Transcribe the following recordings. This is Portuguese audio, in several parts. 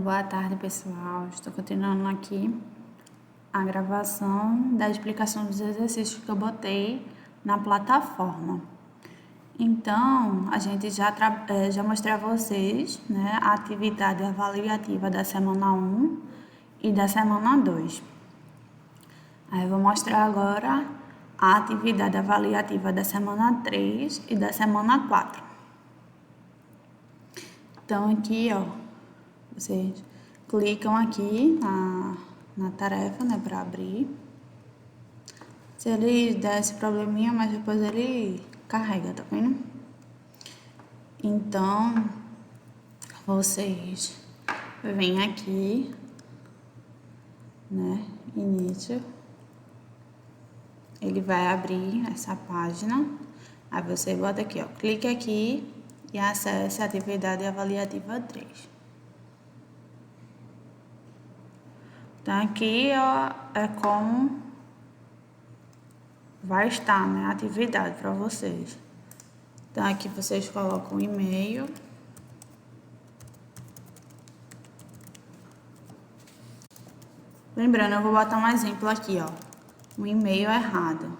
Boa tarde, pessoal. Estou continuando aqui a gravação da explicação dos exercícios que eu botei na plataforma. Então, a gente já mostrei a vocês, né, a atividade avaliativa da semana 1 e da semana 2. Aí eu vou mostrar agora a atividade avaliativa da semana 3 e da semana 4. Então, aqui, vocês clicam aqui na tarefa, né, para abrir. Se ele der esse probleminha, mas depois ele carrega, tá vendo? Então, vocês vêm aqui, né, início. Ele vai abrir essa página. Aí você bota aqui, clique aqui e acesse a atividade avaliativa 3. Então, aqui, é como vai estar, né, a atividade para vocês. Então, aqui vocês colocam o e-mail. Lembrando, eu vou botar um exemplo aqui, um e-mail errado,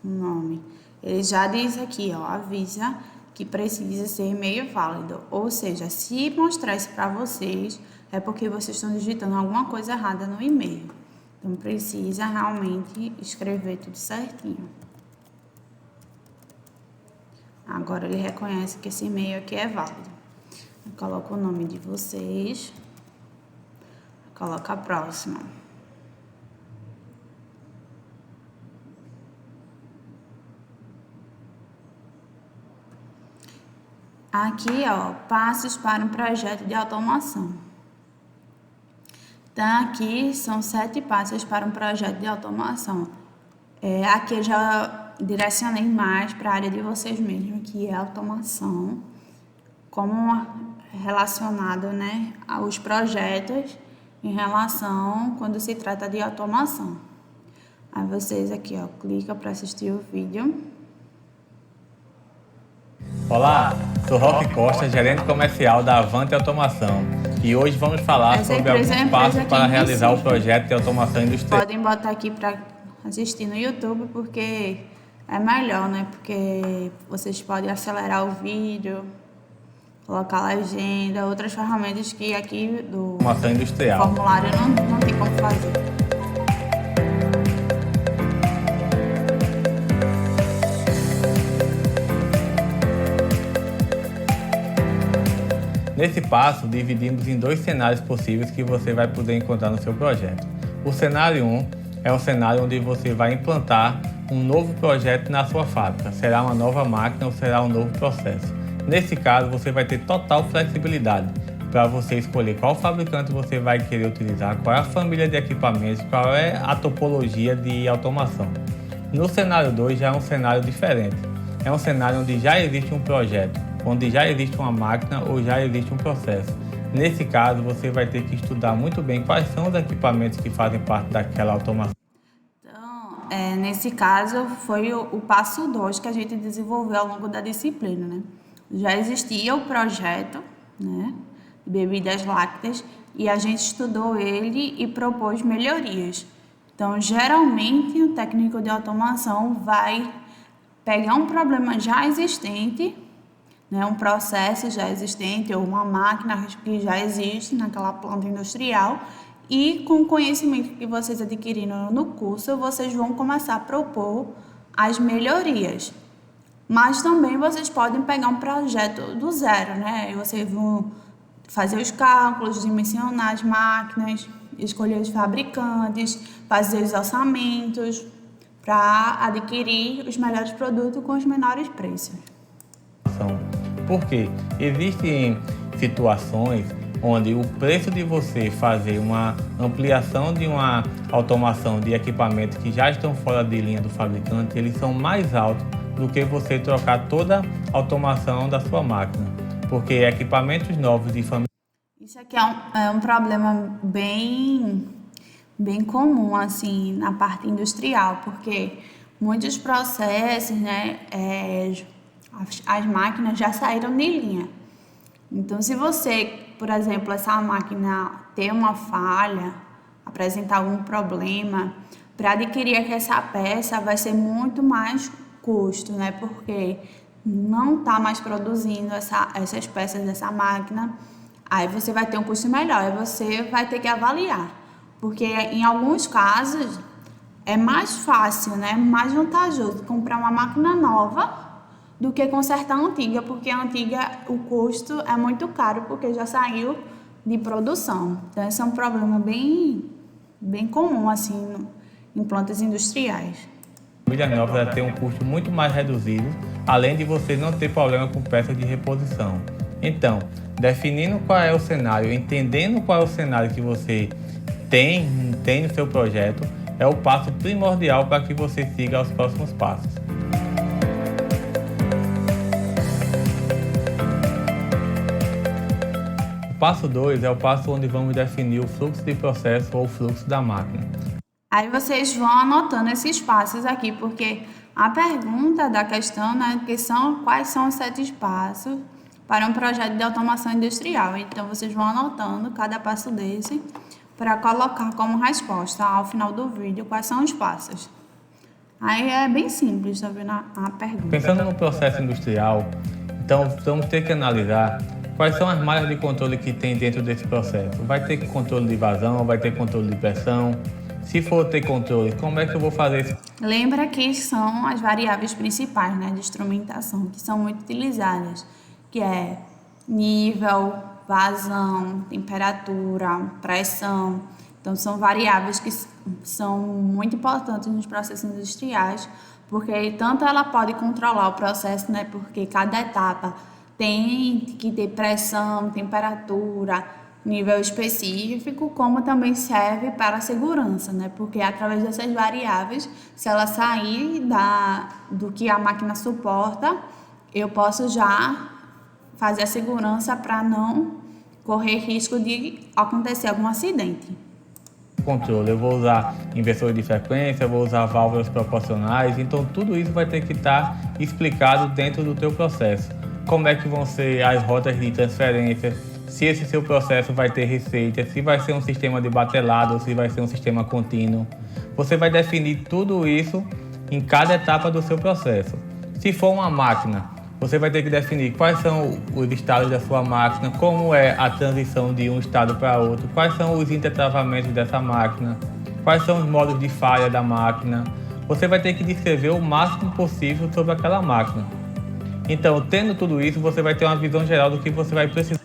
o nome. Ele já diz aqui, avisa que precisa ser e-mail válido. Ou seja, se mostrar isso para vocês, é porque vocês estão digitando alguma coisa errada no e-mail. Então, precisa realmente escrever tudo certinho. Agora, ele reconhece que esse e-mail aqui é válido. Coloca o nome de vocês. Coloca a próxima. Aqui, passos para um projeto de automação. Então, aqui são 7 passos para um projeto de automação. Aqui eu já direcionei mais para a área de vocês mesmos, que é automação, como relacionado, né, aos projetos em relação quando se trata de automação. Aí vocês aqui, clicam para assistir o vídeo. Olá, sou Roque Costa, gerente comercial da Avante Automação, e hoje vamos falar sobre alguns passos para realizar o projeto de automação industrial. Podem botar aqui para assistir no YouTube, porque é melhor, né? Porque vocês podem acelerar o vídeo, colocar legenda, outras ferramentas que aqui do formulário não tem como fazer. Nesse passo, dividimos em 2 cenários possíveis que você vai poder encontrar no seu projeto. O cenário 1 é um cenário onde você vai implantar um novo projeto na sua fábrica. Será uma nova máquina ou será um novo processo. Nesse caso, você vai ter total flexibilidade para você escolher qual fabricante você vai querer utilizar, qual é a família de equipamentos, qual é a topologia de automação. No cenário 2 já é um cenário diferente. É um cenário onde já existe um projeto, onde já existe uma máquina ou já existe um processo. Nesse caso, você vai ter que estudar muito bem quais são os equipamentos que fazem parte daquela automação. Então, nesse caso, foi o passo 2 que a gente desenvolveu ao longo da disciplina, né? Já existia o projeto, né, de bebidas lácteas, e a gente estudou ele e propôs melhorias. Então, geralmente, o técnico de automação vai pegar um problema já existente, né, um processo já existente ou uma máquina que já existe naquela planta industrial, e com o conhecimento que vocês adquiriram no curso, vocês vão começar a propor as melhorias. Mas também vocês podem pegar um projeto do zero, né? E vocês vão fazer os cálculos, dimensionar as máquinas, escolher os fabricantes, fazer os orçamentos para adquirir os melhores produtos com os menores preços. Porque existem situações onde o preço de você fazer uma ampliação de uma automação de equipamentos que já estão fora de linha do fabricante, eles são mais altos do que você trocar toda a automação da sua máquina. Porque equipamentos novos de família... Isso aqui é um problema bem comum, assim, na parte industrial, porque muitos processos, né, as máquinas já saíram de linha. Então, se você por exemplo, essa máquina ter uma falha, apresentar algum problema, para adquirir essa peça vai ser muito mais custo, né? Porque não está mais produzindo essas peças dessa máquina, aí você vai ter um custo melhor, aí você vai ter que avaliar. Porque em alguns casos é mais fácil, né? Mais vantajoso comprar uma máquina nova do que consertar a antiga, porque a antiga o custo é muito caro, porque já saiu de produção. Então esse é um problema bem comum assim em plantas industriais. A família nova ela tem um custo muito mais reduzido, além de você não ter problema com peças de reposição. Então, definindo qual é o cenário, entendendo qual é o cenário que você tem no seu projeto, é o passo primordial para que você siga os próximos passos. O passo 2 é o passo onde vamos definir o fluxo de processo ou o fluxo da máquina. Aí vocês vão anotando esses passos aqui, porque a pergunta da questão, né, quais são os 7 passos para um projeto de automação industrial. Então vocês vão anotando cada passo desse para colocar como resposta ao final do vídeo quais são os passos. Aí é bem simples, tá vendo a pergunta. Pensando no processo industrial, então vamos ter que analisar quais são as malhas de controle que tem dentro desse processo. Vai ter controle de vazão, vai ter controle de pressão. Se for ter controle, como é que eu vou fazer isso? Lembra que são as variáveis principais, né, de instrumentação, que são muito utilizadas, que é nível, vazão, temperatura, pressão. Então, são variáveis que são muito importantes nos processos industriais, porque tanto ela pode controlar o processo, né, porque cada etapa tem que ter pressão, temperatura, nível específico, como também serve para a segurança, né? Porque através dessas variáveis, se ela sair do que a máquina suporta, eu posso já fazer a segurança para não correr risco de acontecer algum acidente. Controle, eu vou usar inversores de frequência, eu vou usar válvulas proporcionais, então tudo isso vai ter que estar explicado dentro do teu processo. Como é que vão ser as rotas de transferência, se esse seu processo vai ter receita, se vai ser um sistema de batelado, se vai ser um sistema contínuo. Você vai definir tudo isso em cada etapa do seu processo. Se for uma máquina, você vai ter que definir quais são os estados da sua máquina, como é a transição de um estado para outro, quais são os intertravamentos dessa máquina, quais são os modos de falha da máquina. Você vai ter que descrever o máximo possível sobre aquela máquina. Então, tendo tudo isso, você vai ter uma visão geral do que você vai precisar.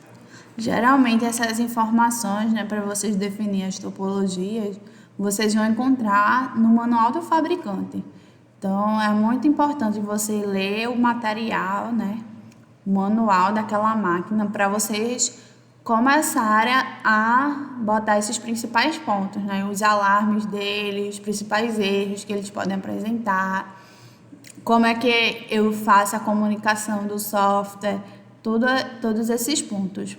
Geralmente essas informações, né, para vocês definir as topologias, vocês vão encontrar no manual do fabricante. Então é muito importante você ler o material, né, o manual daquela máquina, para vocês começarem a botar esses principais pontos, né, os alarmes dele, os principais erros que eles podem apresentar, como é que eu faço a comunicação do software, todos esses pontos.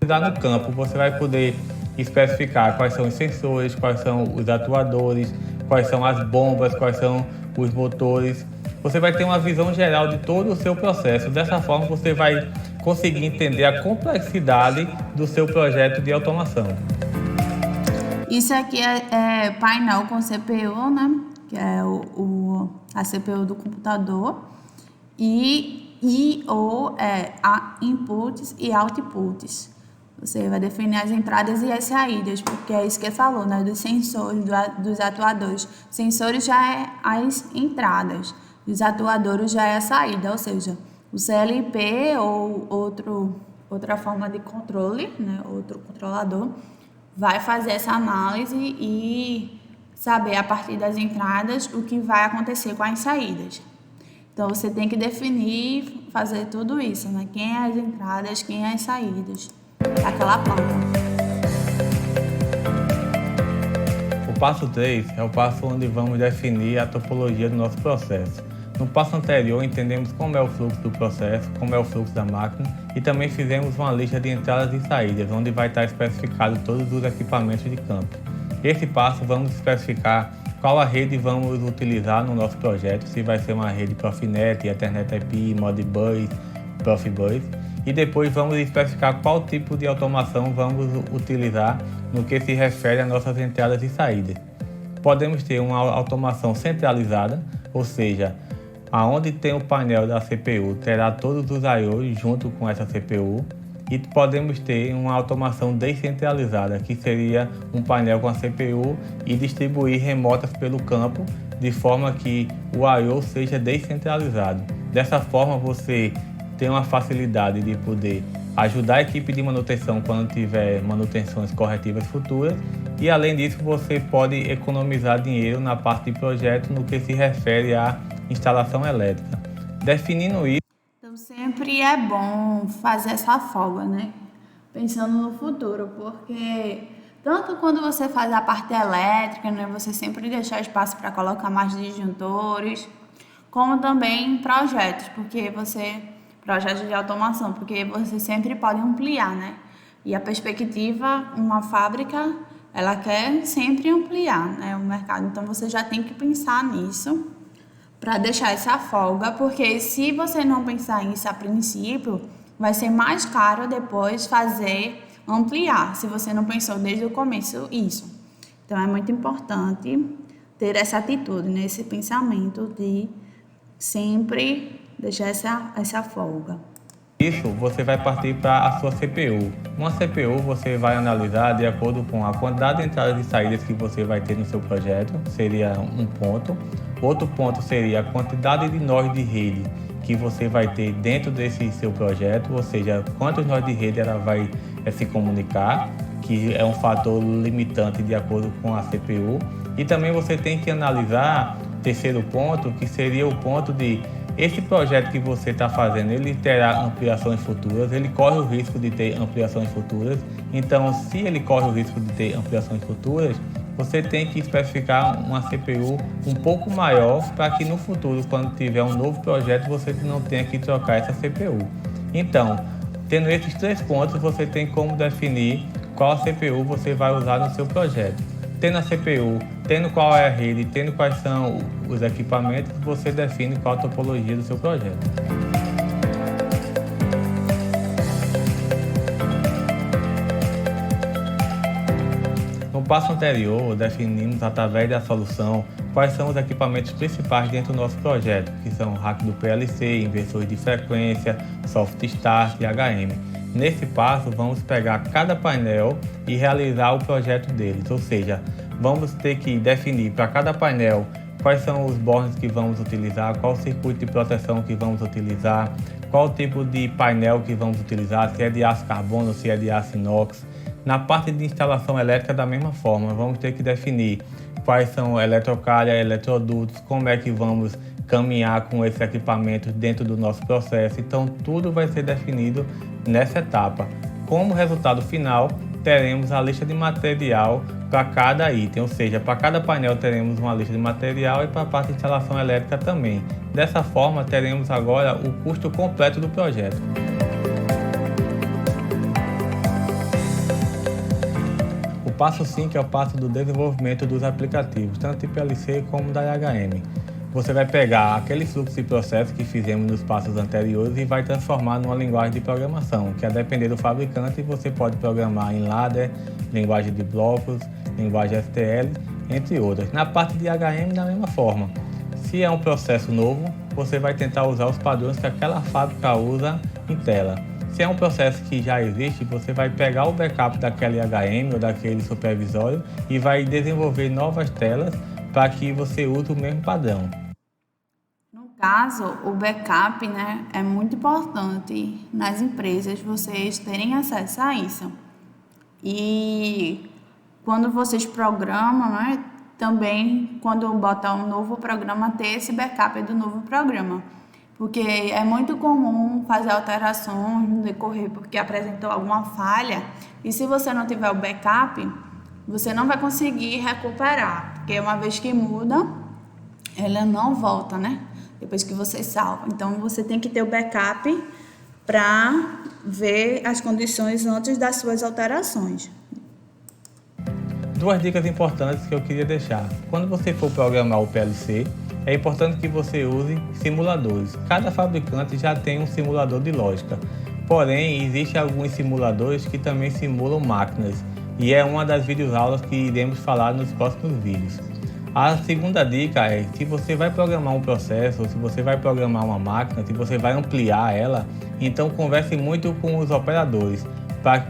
Lá no campo, você vai poder especificar quais são os sensores, quais são os atuadores, quais são as bombas, quais são os motores. Você vai ter uma visão geral de todo o seu processo. Dessa forma, você vai conseguir entender a complexidade do seu projeto de automação. Isso aqui é painel com CPU, né? Que é a CPU do computador. Ou a inputs e outputs. Você vai definir as entradas e as saídas, porque é isso que ele falou, né? Dos sensores, dos atuadores. Sensores já é as entradas, os atuadores já é a saída, ou seja, o CLP ou outra forma de controle, né? Outro controlador, vai fazer essa análise e saber a partir das entradas o que vai acontecer com as saídas. Então você tem que definir, fazer tudo isso, né? Quem é as entradas, quem é as saídas daquela planta. O passo 3 é o passo onde vamos definir a topologia do nosso processo. No passo anterior, entendemos como é o fluxo do processo, como é o fluxo da máquina e também fizemos uma lista de entradas e saídas, onde vai estar especificado todos os equipamentos de campo. Esse passo vamos especificar qual a rede vamos utilizar no nosso projeto, se vai ser uma rede Profinet, Ethernet IP, Modbus, Profibus, e depois vamos especificar qual tipo de automação vamos utilizar no que se refere às nossas entradas e saídas. Podemos ter uma automação centralizada, ou seja, aonde tem o painel da CPU terá todos os I/Os junto com essa CPU, e podemos ter uma automação descentralizada, que seria um painel com a CPU e distribuir remotas pelo campo, de forma que o I/O seja descentralizado. Dessa forma você tem uma facilidade de poder ajudar a equipe de manutenção quando tiver manutenções corretivas futuras, e além disso você pode economizar dinheiro na parte de projeto no que se refere à instalação elétrica. Definindo isso, Então, sempre é bom fazer essa folga, né? Pensando no futuro, porque tanto quando você faz a parte elétrica, né? Você sempre deixar espaço para colocar mais disjuntores, como também projetos, projetos de automação, porque você sempre pode ampliar, né? E a perspectiva, uma fábrica, ela quer sempre ampliar, né, o mercado. Então, você já tem que pensar nisso para deixar essa folga, porque se você não pensar nisso a princípio, vai ser mais caro depois ampliar, se você não pensou desde o começo isso. Então, é muito importante ter essa atitude, né, esse pensamento de sempre deixar essa folga. isso você vai partir para a sua CPU. Uma CPU você vai analisar de acordo com a quantidade de entradas e saídas que você vai ter no seu projeto, seria um ponto. Outro ponto seria a quantidade de nós de rede que você vai ter dentro desse seu projeto, ou seja, quantos nós de rede ela vai se comunicar, que é um fator limitante de acordo com a CPU. E também você tem que analisar, terceiro ponto, que seria o ponto de esse projeto que você está fazendo, ele terá ampliações futuras, ele corre o risco de ter ampliações futuras. Então, se ele corre o risco de ter ampliações futuras, você tem que especificar uma CPU um pouco maior para que no futuro, quando tiver um novo projeto, você não tenha que trocar essa CPU. Então, tendo esses três pontos, você tem como definir qual CPU você vai usar no seu projeto. Tendo a CPU, tendo qual é a rede, tendo quais são os equipamentos, você define qual a topologia do seu projeto. No passo anterior, definimos através da solução quais são os equipamentos principais dentro do nosso projeto, que são o rack do PLC, inversores de frequência, soft start e HM. Nesse passo, vamos pegar cada painel e realizar o projeto deles, ou seja, vamos ter que definir para cada painel quais são os bornes que vamos utilizar, qual o circuito de proteção que vamos utilizar, qual o tipo de painel que vamos utilizar, se é de aço carbono, se é de aço inox. Na parte de instalação elétrica, da mesma forma, vamos ter que definir quais são eletrocalha, eletrodutos, como é que vamos caminhar com esses equipamentos dentro do nosso processo. Então, tudo vai ser definido nessa etapa. Como resultado final, teremos a lista de material para cada item, ou seja, para cada painel teremos uma lista de material e para a parte de instalação elétrica também. Dessa forma, teremos agora o custo completo do projeto. O passo 5 é o passo do desenvolvimento dos aplicativos, tanto de PLC como da IHM. Você vai pegar aquele fluxo de processo que fizemos nos passos anteriores e vai transformar numa linguagem de programação, que a depender do fabricante você pode programar em ladder, linguagem de blocos, linguagem STL, entre outras. Na parte de IHM, da mesma forma. Se é um processo novo, você vai tentar usar os padrões que aquela fábrica usa em tela. Se é um processo que já existe, você vai pegar o backup daquele IHM ou daquele supervisório e vai desenvolver novas telas para que você use o mesmo padrão. No caso, o backup, né, é muito importante nas empresas vocês terem acesso a isso. E quando vocês programam, né, também quando botar um novo programa, ter esse backup do novo programa. Porque é muito comum fazer alterações no decorrer porque apresentou alguma falha. E se você não tiver o backup, você não vai conseguir recuperar. Porque uma vez que muda, ela não volta, né? Depois que você salva. Então, você tem que ter o backup para ver as condições antes das suas alterações. Duas dicas importantes que eu queria deixar. Quando você for programar o PLC, é importante que você use simuladores. Cada fabricante já tem um simulador de lógica. Porém, existem alguns simuladores que também simulam máquinas, e é uma das videoaulas que iremos falar nos próximos vídeos. A segunda dica é, se você vai programar um processo, se você vai programar uma máquina, se você vai ampliar ela, então converse muito com os operadores,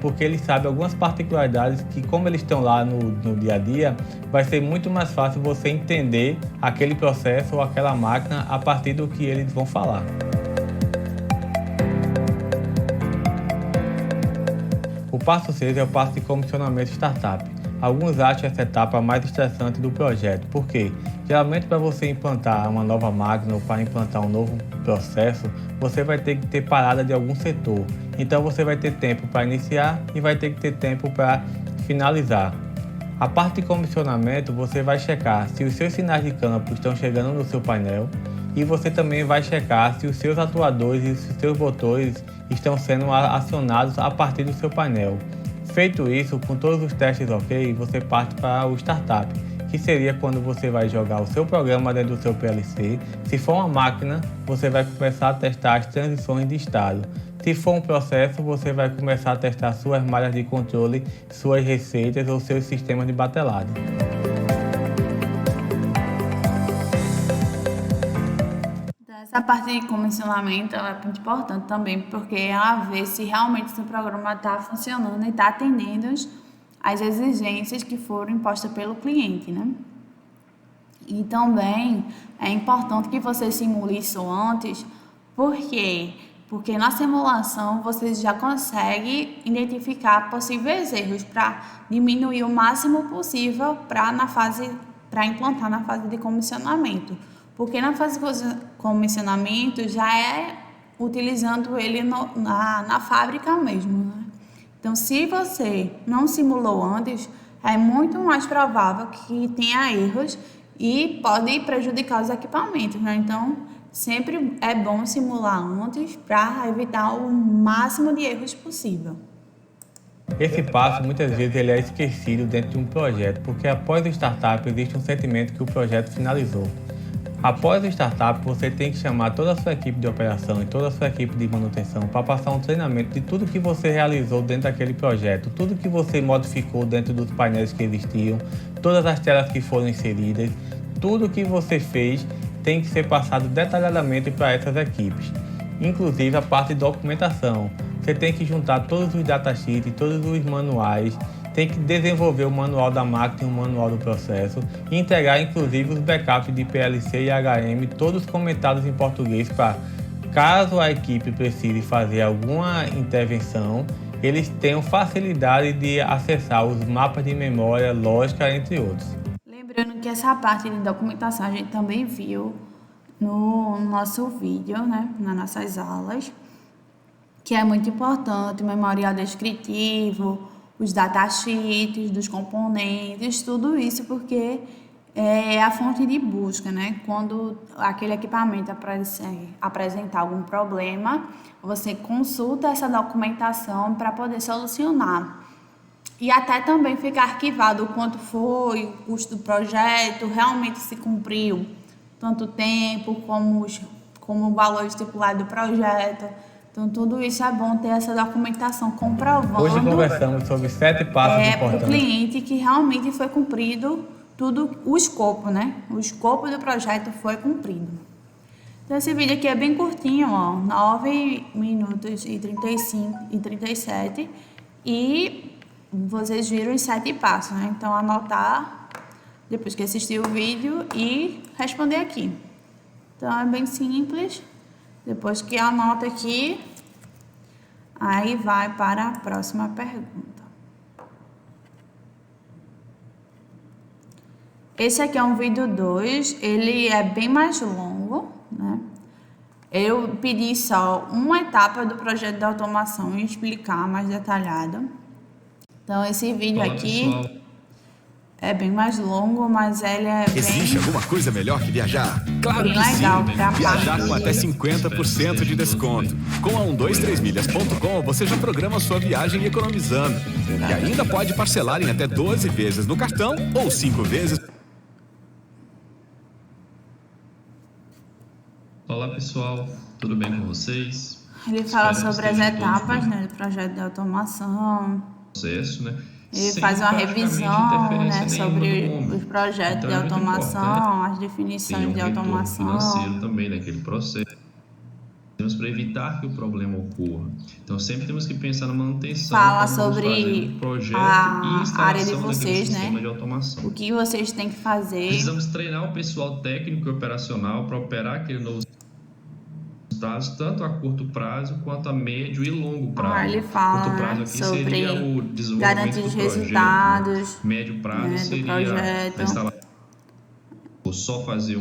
porque eles sabem algumas particularidades que, como eles estão lá no dia a dia, vai ser muito mais fácil você entender aquele processo ou aquela máquina a partir do que eles vão falar. O passo 6 é o passo de comissionamento startup. Alguns acham essa etapa mais estressante do projeto, porque geralmente para você implantar uma nova máquina ou para implantar um novo processo, você vai ter que ter parada de algum setor. Então você vai ter tempo para iniciar e vai ter que ter tempo para finalizar. A parte de comissionamento, você vai checar se os seus sinais de campo estão chegando no seu painel e você também vai checar se os seus atuadores e os seus botões estão sendo acionados a partir do seu painel. Feito isso, com todos os testes ok, você parte para o startup, que seria quando você vai jogar o seu programa dentro do seu PLC. Se for uma máquina, você vai começar a testar as transições de estado. Se for um processo, você vai começar a testar suas malhas de controle, suas receitas ou seus sistemas de batelada. Essa parte de comissionamento é muito importante também, porque é a ver se realmente o seu programa está funcionando e está atendendo às exigências que foram impostas pelo cliente, né? E também é importante que você simule isso antes, por quê? Porque na simulação você já consegue identificar possíveis erros para diminuir o máximo possível para implantar na fase de comissionamento. Porque na fase de comissionamento já é utilizando ele na fábrica mesmo, né? Então, se você não simulou antes, é muito mais provável que tenha erros e pode prejudicar os equipamentos, né? Então, sempre é bom simular antes para evitar o máximo de erros possível. Esse passo, muitas vezes, ele é esquecido dentro de um projeto, porque após o startup existe um sentimento que o projeto finalizou. Após o startup, você tem que chamar toda a sua equipe de operação e toda a sua equipe de manutenção para passar um treinamento de tudo que você realizou dentro daquele projeto, tudo que você modificou dentro dos painéis que existiam, todas as telas que foram inseridas, tudo que você fez tem que ser passado detalhadamente para essas equipes, inclusive a parte de documentação. Você tem que juntar todos os datasheets, todos os manuais, tem que desenvolver o manual da máquina e o manual do processo e entregar inclusive os backups de PLC e HM, todos comentados em português, para caso a equipe precise fazer alguma intervenção, eles tenham facilidade de acessar os mapas de memória, lógica, entre outros. Lembrando que essa parte de documentação a gente também viu no nosso vídeo, né, nas nossas aulas, que é muito importante, memorial descritivo, os datasheets dos componentes, tudo isso porque é a fonte de busca, né? Quando aquele equipamento apresentar algum problema, você consulta essa documentação para poder solucionar. E até também fica arquivado o quanto foi, o custo do projeto, realmente se cumpriu tanto tempo como o valor estipulado do projeto. Então, tudo isso é bom ter essa documentação comprovando. Hoje conversamos sobre 7 passos importantes. Para o cliente que realmente foi cumprido tudo, o escopo, né? O escopo do projeto foi cumprido. Então, esse vídeo aqui é bem curtinho, ó, 9 minutos e 35 e 37. E vocês viram os 7 passos, né? Então, anotar depois que assistir o vídeo e responder aqui. Então, é bem simples. Depois que anota aqui, aí vai para a próxima pergunta. Esse aqui é um vídeo 2, ele é bem mais longo, né? Eu pedi só uma etapa do projeto de automação e explicar mais detalhado. Então, esse vídeo aqui é bem mais longo, mas ele é bem... Existe alguma coisa melhor que viajar? Claro bem que legal sim! pra Viajar parte. com até 50% de desconto. Com a 123milhas.com você já programa sua viagem economizando. E ainda pode parcelar em até 12 vezes no cartão ou 5 vezes... Olá pessoal, tudo bem com vocês? Ele fala Espero que sobre as estejam todos etapas, bem. né, do projeto de automação. Processo, né? Ele Sem faz uma praticamente revisão, né, interferência nenhuma do sobre os homem. projetos Então de é muito importante automação, as ter definições um de retorno financeiro automação. também naquele processo. Temos para evitar que o problema ocorra. Então sempre temos que pensar na manutenção Fala quando vamos fazer um sobre projeto e a área de instalação daquele vocês, sistema né? de automação. O que vocês têm que fazer. Precisamos treinar o pessoal técnico e operacional para operar aquele novo resultados, tanto a curto prazo quanto a médio e longo prazo. Ele Curto fala, prazo né, aqui seria sobre o desenvolvimento garantir do os projeto, né? resultados, Médio prazo né, do seria a projeto. instalação, ou só fazer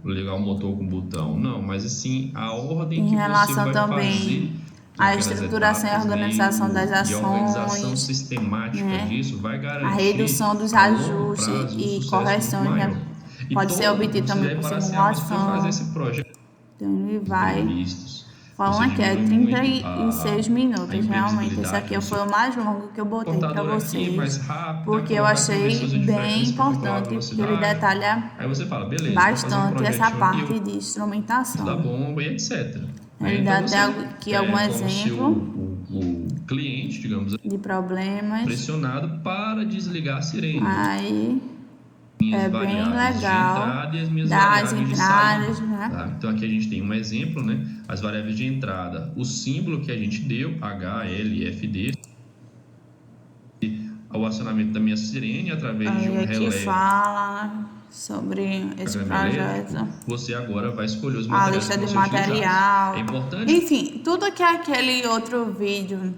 ligar um motor com botão. Não, mas sim a ordem Em que você relação vai fazer também à aquelas estruturação e etapas, né? organização das E a organização ações, sistemática né? disso vai A garantir redução dos a longo ajustes prazo um e sucesso muito correções, maior. né? E Pode ser todo, obtido você também vai por falar assim, mas para eu fazer simulação. esse projeto Então ele vai imprevistos, você falando que é diminui muito a 36 minutos, realmente. Esse imprevisibilidade aqui do foi seu o mais longo que eu botei para computador aqui, mais vocês, rápido, vai porque eu colocar achei travessuras bem diferentes para calcular a importante, porque ele velocidade. detalha Aí você fala, beleza, vou fazer um bastante essa projetinho aqui, parte de eu da instrumentação. bomba e etc. Né? Ele Então dá até você aqui algum torna-se exemplo o cliente, digamos assim, de problemas. pressionado para desligar a sirene. Aí Minhas é bem variáveis de legal entrada e as minhas das variáveis de entradas, saída. né? Tá? Então aqui a gente tem um exemplo, né? As variáveis de entrada, o símbolo que a gente deu, H, L, F, D, o acionamento da minha sirene através de um Aí aqui relé fala sobre esse diagrama elétrico. projeto. Você agora vai escolher os A materiais lista que de vão ser utilizados. material. É importante Enfim, tudo que aquele outro vídeo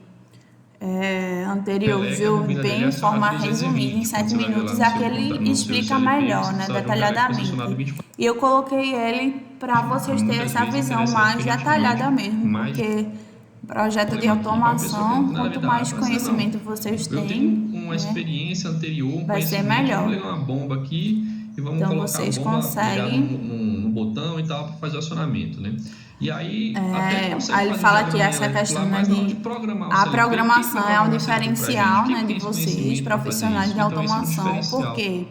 anterior relé, que a viu bobina dele bem é em forma acionada resumida, em 220. Quando 7 você vai ver lá minutos, no seu, aquele no seu explica CLP, melhor, você né, precisa de um relé que fosse acionado detalhadamente. 24. E eu coloquei ele para vocês terem Muitas essa vezes visão interessante mais que a gente detalhada divide mesmo, mais porque projeto de problema aqui. Uma pessoa que não automação, tem nada a ver, quanto tá? mais Fala assim, conhecimento não, vocês eu têm, tenho uma né, experiência anterior, um vai ser conhecimento, vamos melhor. ligar uma bomba aqui e vamos Então colocar a vocês bomba ligada conseguem. no botão e tal para fazer o acionamento, né? E aí até consegue Aí ele fazer um fala aqui diagraminha essa elétrico questão, lá, né, mas na hora de de programar o a CLP, quem vai programação é um programar o CLP pra gente? diferencial, Quem né, que de tem esse vocês, conhecimento para fazer profissionais isso? de Então esse é um automação. Por diferencial. quê?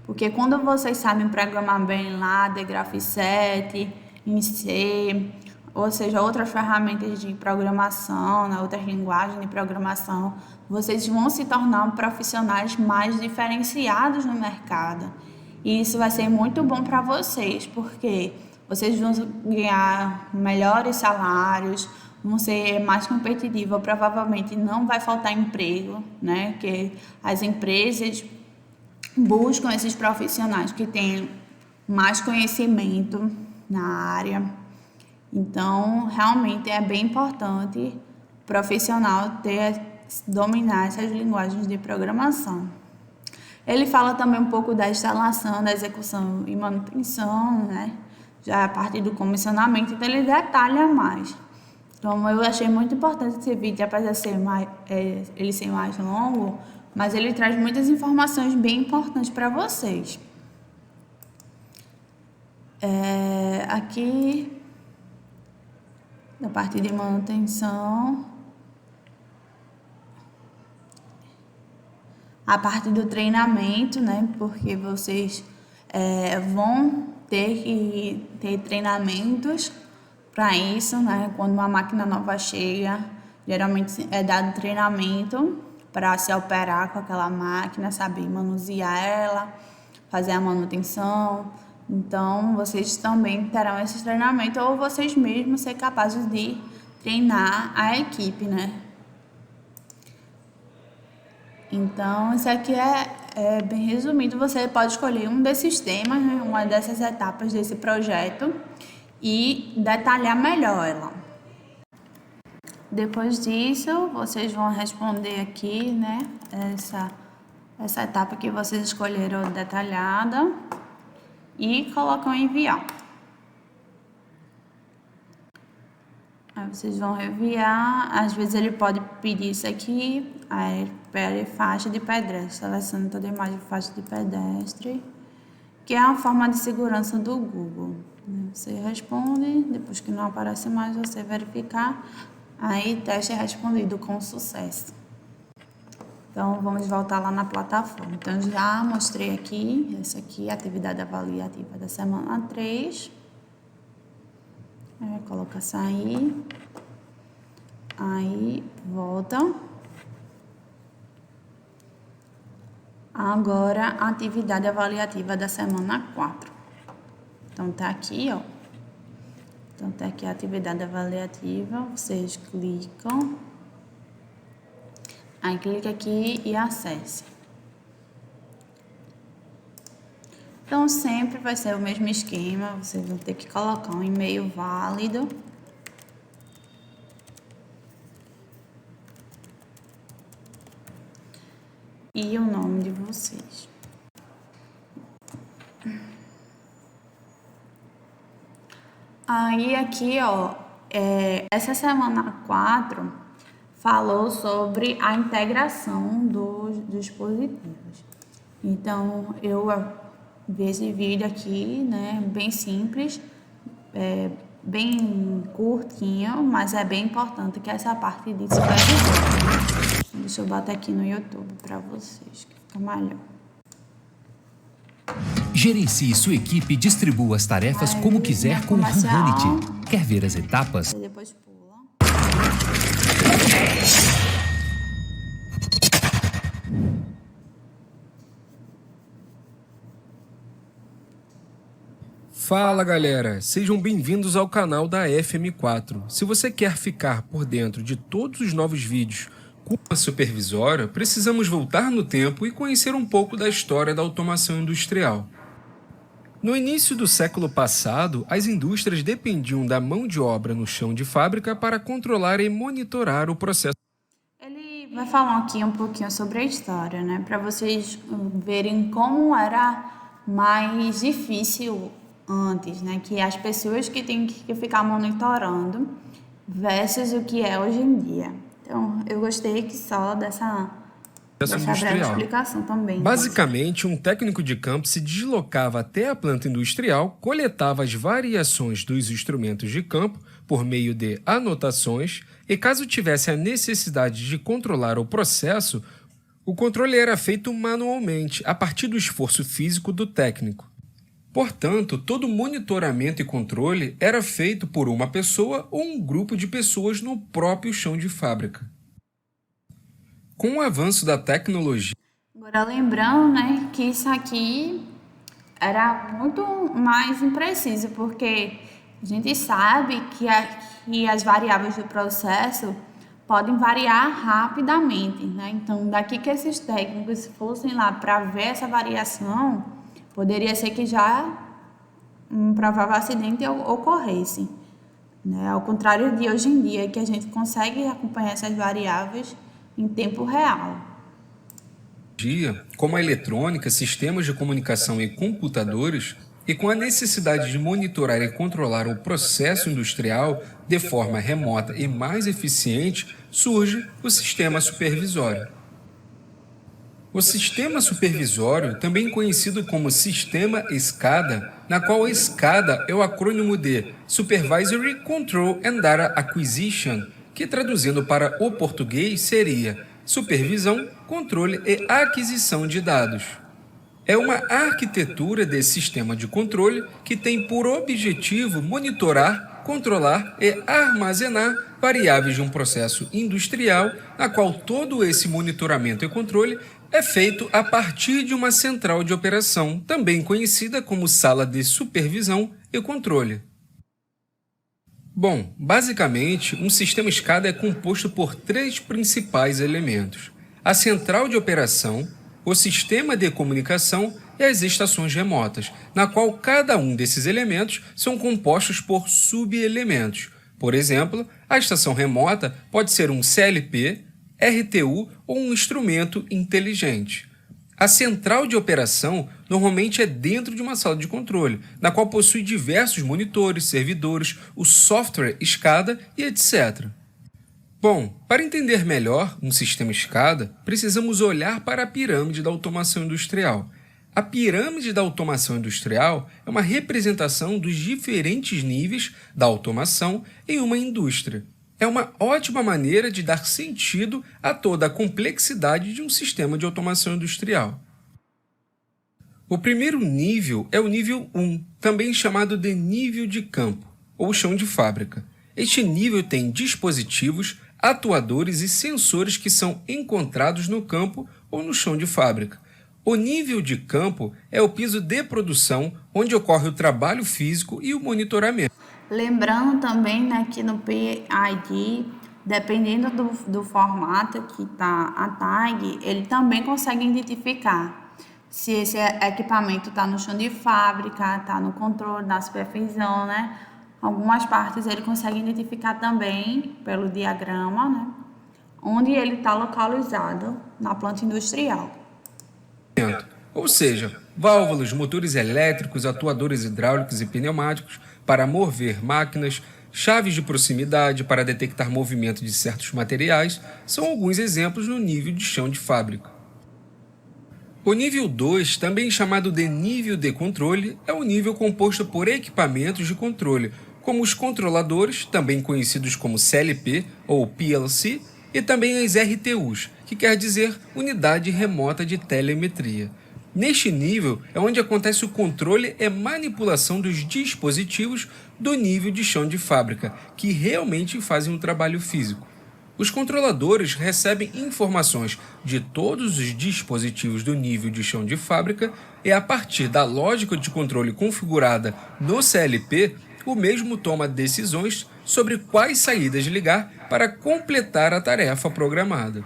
Porque quando vocês sabem programar bem lá, Graph 7, em C, ou seja, outras ferramentas de programação, né, outras linguagens de programação, vocês vão se tornar profissionais mais diferenciados no mercado. E isso vai ser muito bom para vocês, porque vocês vão ganhar melhores salários, vão ser mais competitivos, provavelmente não vai faltar emprego, né? Que as empresas buscam esses profissionais que têm mais conhecimento na área. Então, realmente é bem importante o profissional dominar essas linguagens de programação. Ele fala também um pouco da instalação, da execução e manutenção, né? Já a partir do comissionamento, então ele detalha mais. Então eu achei muito importante esse vídeo, apesar de ele ser mais longo, mas ele traz muitas informações bem importantes para vocês. Aqui, a parte de manutenção, a parte do treinamento, né? Porque vocês vão ter que ter treinamentos para isso, né? Quando uma máquina nova chega, geralmente é dado treinamento para se operar com aquela máquina, saber manusear ela, fazer a manutenção. Então, vocês também terão esse treinamento ou vocês mesmos ser capazes de treinar a equipe, né? Então, isso aqui é bem resumido. Você pode escolher um desses temas, né, uma dessas etapas desse projeto e detalhar melhor ela. Depois disso, vocês vão responder aqui, né, essa etapa que vocês escolheram detalhada e colocam em enviar. Aí vocês vão enviar, às vezes ele pode pedir isso aqui, aí pede faixa de pedestre, selecione toda a imagem de faixa de pedestre, que é uma forma de segurança do Google. Você responde, depois que não aparece mais, você verificar, aí teste é respondido com sucesso. Então, vamos voltar lá na plataforma. Então, já mostrei aqui, essa aqui é a atividade avaliativa da semana 3. Coloca sair. Aí, volta. Agora, atividade avaliativa da semana 4. Então, tá aqui, ó. Então, tá aqui a atividade avaliativa. Vocês clicam. Aí, clica aqui e acesse. Então, sempre vai ser o mesmo esquema. Vocês vão ter que colocar um e-mail válido. E o nome de vocês. Aí, aqui, ó, essa semana 4 falou sobre a integração dos dispositivos. Então, eu vi esse vídeo aqui, né, bem simples, bem curtinho, mas é bem importante que essa parte disso vai vir. Deixa eu botar aqui no YouTube para vocês, que fica melhor. Gerencie sua equipe e distribua as tarefas como quiser com o Hanhanity. Quer ver as etapas? E depois pula. Fala galera, sejam bem-vindos ao canal da FM4. Se você quer ficar por dentro de todos os novos vídeos com a supervisória, precisamos voltar no tempo e conhecer um pouco da história da automação industrial. No início do século passado, as indústrias dependiam da mão de obra no chão de fábrica para controlar e monitorar o processo. Ele vai falar aqui um pouquinho sobre a história, né? Para vocês verem como era mais difícil antes, né? Que as pessoas que têm que ficar monitorando versus o que é hoje em dia. Então, eu gostei que só dessa breve explicação também. Basicamente, um técnico de campo se deslocava até a planta industrial, coletava as variações dos instrumentos de campo por meio de anotações e, caso tivesse a necessidade de controlar o processo, o controle era feito manualmente, a partir do esforço físico do técnico. Portanto, todo monitoramento e controle era feito por uma pessoa ou um grupo de pessoas no próprio chão de fábrica. Com o avanço da tecnologia... Agora, lembrando, né, que isso aqui era muito mais impreciso, porque a gente sabe que as variáveis do processo podem variar rapidamente, né? Então, daqui que esses técnicos fossem lá para ver essa variação, poderia ser que já um provável acidente ocorresse, né? Ao contrário de hoje em dia, que a gente consegue acompanhar essas variáveis em tempo real. Como a eletrônica, sistemas de comunicação e computadores, e com a necessidade de monitorar e controlar o processo industrial de forma remota e mais eficiente, surge o sistema supervisório. O sistema supervisório, também conhecido como sistema SCADA, na qual SCADA é o acrônimo de Supervisory Control and Data Acquisition, que traduzindo para o português seria supervisão, controle e aquisição de dados. É uma arquitetura de sistema de controle que tem por objetivo monitorar, controlar e armazenar variáveis de um processo industrial, na qual todo esse monitoramento e controle é feito a partir de uma central de operação, também conhecida como sala de supervisão e controle. Bom, basicamente, um sistema SCADA é composto por 3 principais elementos: a central de operação, o sistema de comunicação e as estações remotas, na qual cada um desses elementos são compostos por subelementos. Por exemplo, a estação remota pode ser um CLP, RTU ou um instrumento inteligente. A central de operação normalmente é dentro de uma sala de controle, na qual possui diversos monitores, servidores, o software SCADA e etc. Bom, para entender melhor um sistema SCADA, precisamos olhar para a pirâmide da automação industrial. A pirâmide da automação industrial é uma representação dos diferentes níveis da automação em uma indústria. É uma ótima maneira de dar sentido a toda a complexidade de um sistema de automação industrial. O primeiro nível é o nível 1, também chamado de nível de campo. ou chão de fábrica. Este nível tem dispositivos, atuadores e sensores que são encontrados no campo ou no chão de fábrica. O nível de campo é o piso de produção, onde ocorre o trabalho físico e o monitoramento. Lembrando também, né, que no PID, dependendo do formato que está a tag, ele também consegue identificar se esse equipamento está no chão de fábrica, está no controle, na supervisão, né? Algumas partes ele consegue identificar também pelo diagrama, né, onde ele está localizado na planta industrial. Ou seja, válvulas, motores elétricos, atuadores hidráulicos e pneumáticos para mover máquinas, chaves de proximidade para detectar movimento de certos materiais, são alguns exemplos no nível de chão de fábrica. O nível 2, também chamado de nível de controle, é o nível composto por equipamentos de controle, como os controladores, também conhecidos como CLP ou PLC, e também as RTUs, que quer dizer Unidade Remota de Telemetria. Neste nível é onde acontece o controle e manipulação dos dispositivos do nível de chão de fábrica, que realmente fazem um trabalho físico. Os controladores recebem informações de todos os dispositivos do nível de chão de fábrica e, a partir da lógica de controle configurada no CLP, o mesmo toma decisões sobre quais saídas ligar para completar a tarefa programada.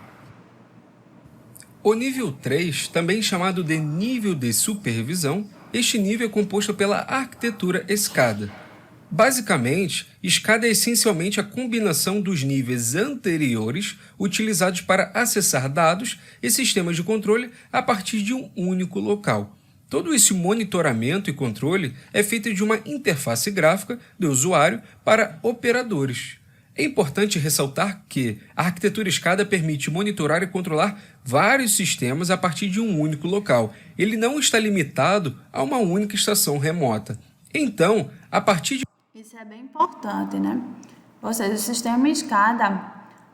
O nível 3, também chamado de nível de supervisão, este nível é composto pela arquitetura SCADA. Basicamente, SCADA é essencialmente a combinação dos níveis anteriores utilizados para acessar dados e sistemas de controle a partir de um único local. Todo esse monitoramento e controle é feito de uma interface gráfica do usuário para operadores. É importante ressaltar que a arquitetura SCADA permite monitorar e controlar vários sistemas a partir de um único local. Ele não está limitado a uma única estação remota. Então, a partir de... Isso é bem importante, né? Ou seja, o sistema SCADA,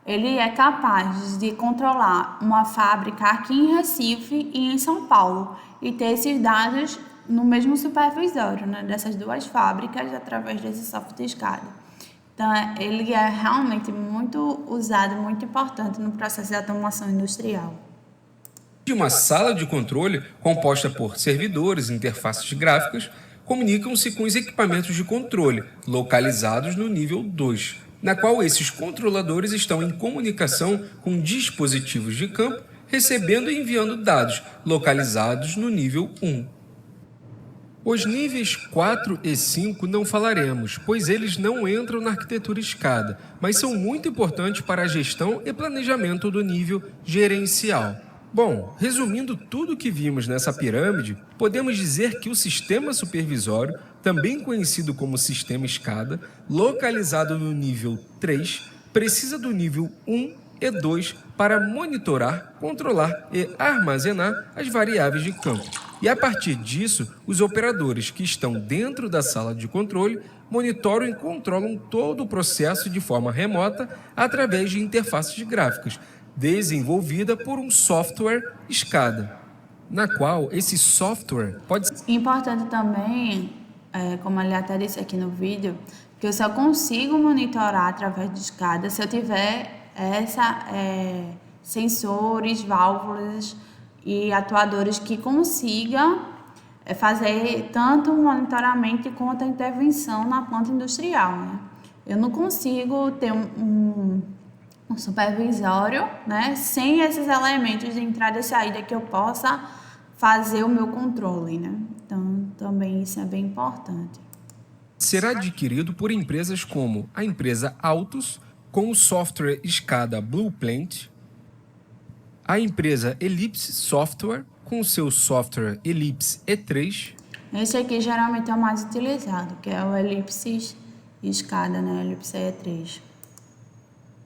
ele é capaz de controlar uma fábrica aqui em Recife e em São Paulo e ter esses dados no mesmo supervisório, né, dessas duas fábricas através desse software SCADA. Então, ele é realmente muito usado, muito importante no processo de automação industrial. De uma sala de controle composta por servidores e interfaces gráficas, comunicam-se com os equipamentos de controle, localizados no nível 2, na qual esses controladores estão em comunicação com dispositivos de campo, recebendo e enviando dados, localizados no nível 1. Os níveis 4 e 5 não falaremos, pois eles não entram na arquitetura SCADA, mas são muito importantes para a gestão e planejamento do nível gerencial. Bom, resumindo tudo o que vimos nessa pirâmide, podemos dizer que o sistema supervisório, também conhecido como sistema SCADA, localizado no nível 3, precisa do nível 1 e 2 para monitorar, controlar e armazenar as variáveis de campo. E a partir disso, os operadores que estão dentro da sala de controle monitoram e controlam todo o processo de forma remota através de interfaces gráficas, desenvolvida por um software SCADA, na qual esse software pode ser... Importante também, como ele até disse aqui no vídeo, que eu só consigo monitorar através de SCADA se eu tiver sensores, válvulas e atuadores que consigam fazer tanto o monitoramento quanto a intervenção na planta industrial, né? Eu não consigo ter um supervisório, né, sem esses elementos de entrada e saída que eu possa fazer o meu controle, né? Então, também isso é bem importante. Será adquirido por empresas como a empresa Altus, com o software SCADA Blueprint, a empresa Ellipse Software, com o seu software Ellipse E3. Esse aqui geralmente é o mais utilizado, que é o Ellipse SCADA, né? Ellipse E3.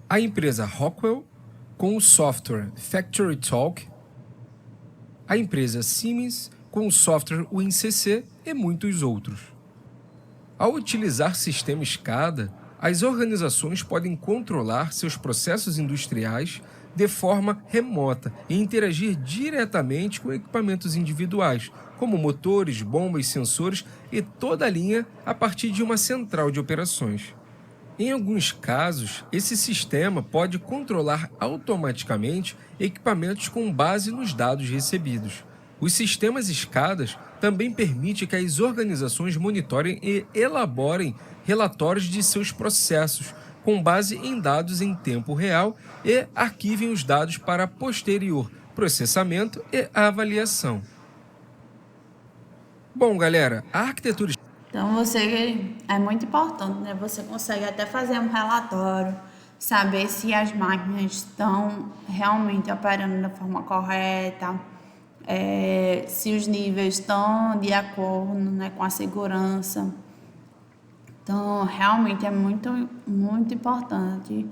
A empresa Rockwell, com o software Factory Talk, a empresa Siemens, com o software WinCC e muitos outros. Ao utilizar sistema SCADA, as organizações podem controlar seus processos industriais, de forma remota e interagir diretamente com equipamentos individuais, como motores, bombas, sensores e toda a linha a partir de uma central de operações. Em alguns casos, esse sistema pode controlar automaticamente equipamentos com base nos dados recebidos. Os sistemas escadas também permitem que as organizações monitorem e elaborem relatórios de seus processos, com base em dados em tempo real e arquivem os dados para posterior processamento e avaliação. Bom, galera, a arquitetura... Então, você é muito importante, né? Você consegue até fazer um relatório, saber se as máquinas estão realmente operando da forma correta, se os níveis estão de acordo, né, com a segurança. Então, realmente é muito, muito importante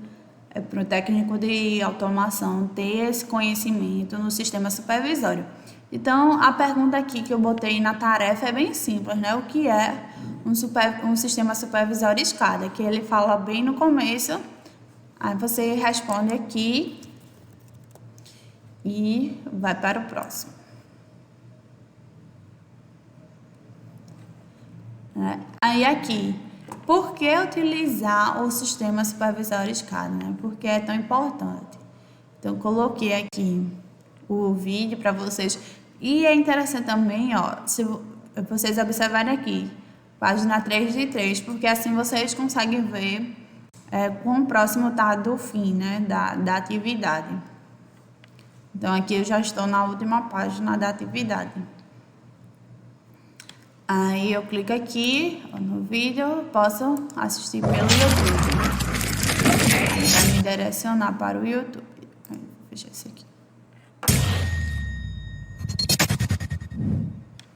para o técnico de automação ter esse conhecimento no sistema supervisório. Então, a pergunta aqui que eu botei na tarefa é bem simples, né? O que é um sistema supervisório SCADA? Que ele fala bem no começo, aí você responde aqui e vai para o próximo. Aí aqui, por que utilizar o sistema supervisório SCADA, né? Por que é tão importante? Então, coloquei aqui o vídeo para vocês. E é interessante também, ó, se vocês observarem aqui, página 3 de 3, porque assim vocês conseguem ver quão próximo está do fim, né, da atividade. Então, aqui eu já estou na última página da atividade. Aí eu clico aqui no vídeo, posso assistir pelo YouTube. Vai me direcionar para o YouTube. Vou fechar esse aqui.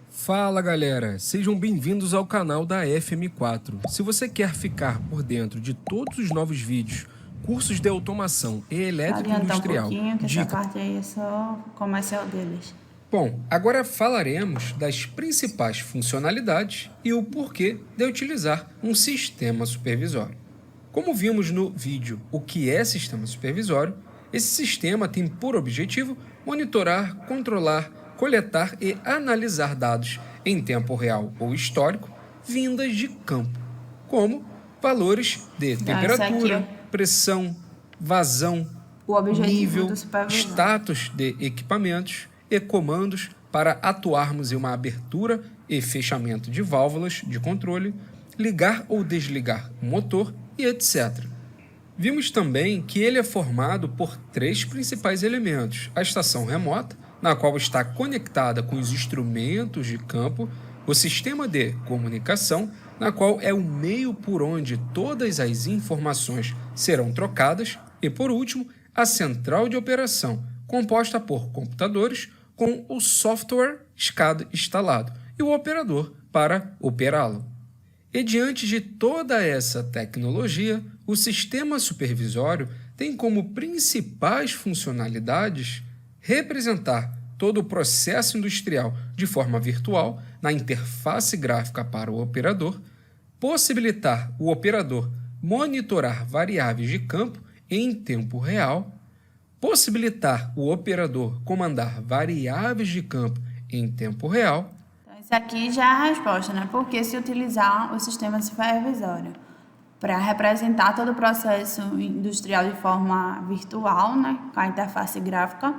Fala, galera! Sejam bem-vindos ao canal da FM4. Se você quer ficar por dentro de todos os novos vídeos, cursos de automação e elétrica industrial... Que essa parte aí é só comercial deles. Bom, agora falaremos das principais funcionalidades e o porquê de utilizar um sistema supervisório. Como vimos no vídeo O que é sistema supervisório, esse sistema tem por objetivo monitorar, controlar, coletar e analisar dados em tempo real ou histórico vindas de campo, como valores de temperatura, pressão, vazão, nível, status de equipamentos e comandos para atuarmos em uma abertura e fechamento de válvulas de controle, ligar ou desligar o motor e etc. Vimos também que ele é formado por 3 principais elementos: a estação remota, na qual está conectada com os instrumentos de campo, o sistema de comunicação, na qual é o meio por onde todas as informações serão trocadas, e, por último, a central de operação, composta por computadores com o software SCADA instalado e o operador para operá-lo. E diante de toda essa tecnologia, o sistema supervisório tem como principais funcionalidades representar todo o processo industrial de forma virtual na interface gráfica para o operador, possibilitar o operador monitorar variáveis de campo em tempo real, possibilitar o operador comandar variáveis de campo em tempo real. Então, isso aqui já é a resposta, né? Por que se utilizar o sistema supervisório? Para representar todo o processo industrial de forma virtual, né? Com a interface gráfica.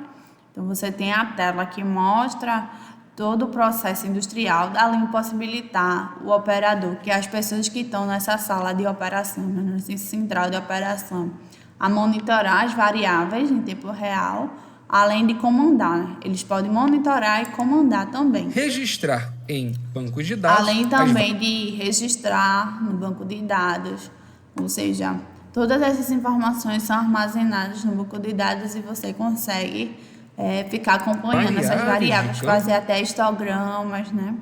Então, você tem a tela que mostra todo o processo industrial, além de possibilitar o operador, que é as pessoas que estão nessa sala de operação, né? Nessa central de operação, a monitorar as variáveis em tempo real, além de comandar, né? Eles podem monitorar e comandar também. Registrar em bancos de dados. Além também de registrar no banco de dados, ou seja, todas essas informações são armazenadas no banco de dados e você consegue ficar acompanhando essas variáveis, fazer até histogramas, né?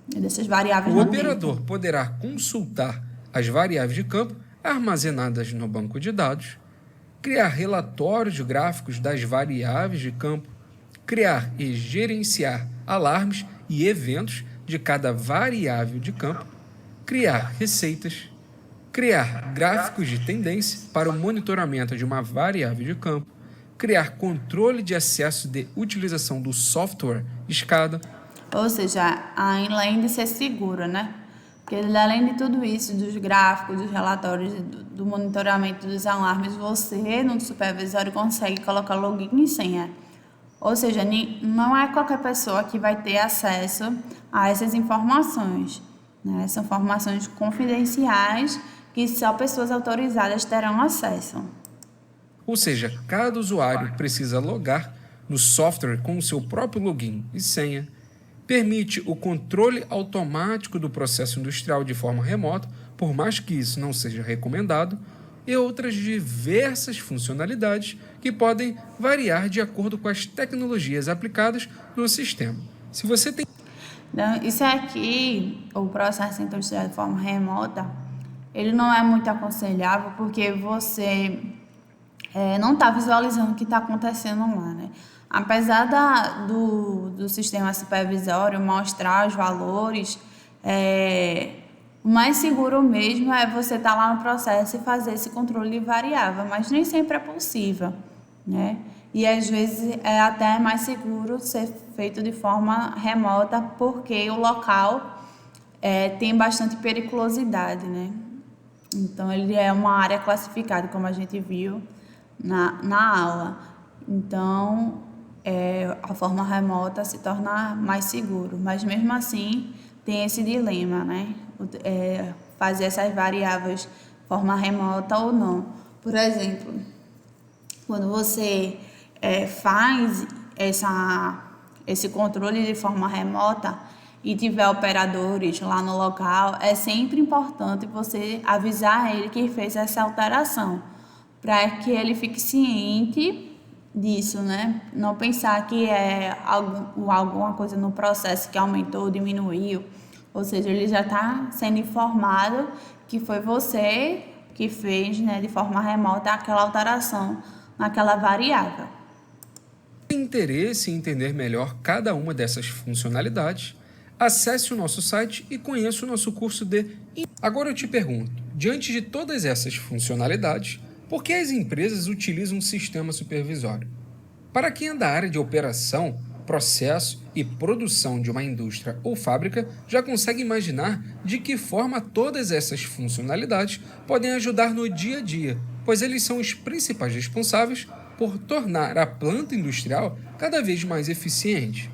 Dessas variáveis. O operador poderá consultar as variáveis de campo armazenadas no banco de dados, criar relatórios gráficos das variáveis de campo, criar e gerenciar alarmes e eventos de cada variável de campo, criar receitas, criar gráficos de tendência para o monitoramento de uma variável de campo, criar controle de acesso de utilização do software escada. Ou seja, além de ser seguro, né? Porque além de tudo isso, dos gráficos, dos relatórios, do monitoramento dos alarmes, você no supervisório consegue colocar login e senha. Ou seja, não é qualquer pessoa que vai ter acesso a essas informações, né? São informações confidenciais que só pessoas autorizadas terão acesso. Ou seja, cada usuário precisa logar no software com o seu próprio login e senha. Permite o controle automático do processo industrial de forma remota, por mais que isso não seja recomendado, e outras diversas funcionalidades que podem variar de acordo com as tecnologias aplicadas no sistema. Se você tem... Então, isso aqui, o processo industrial de forma remota, ele não é muito aconselhável porque você não está visualizando o que está acontecendo lá, né? Apesar do sistema supervisório mostrar os valores, o mais seguro mesmo é você estar lá no processo e fazer esse controle variável, mas nem sempre é possível, né? E às vezes é até mais seguro ser feito de forma remota porque o local tem bastante periculosidade, né? Então ele é uma área classificada, como a gente viu na aula. Então a forma remota se torna mais seguro, mas mesmo assim tem esse dilema, né? Fazer essas variáveis de forma remota ou não. Por exemplo, quando você faz esse controle de forma remota e tiver operadores lá no local, é sempre importante você avisar ele que fez essa alteração, para que ele fique ciente disso, né? Não pensar que é alguma coisa no processo que aumentou, diminuiu. Ou seja, ele já está sendo informado que foi você que fez, né, de forma remota aquela alteração naquela variável. Se tem interesse em entender melhor cada uma dessas funcionalidades, acesse o nosso site e conheça o nosso curso de... Agora eu te pergunto, diante de todas essas funcionalidades, por que as empresas utilizam um sistema supervisório? Para quem é da área de operação, processo e produção de uma indústria ou fábrica, já consegue imaginar de que forma todas essas funcionalidades podem ajudar no dia a dia, pois eles são os principais responsáveis por tornar a planta industrial cada vez mais eficiente.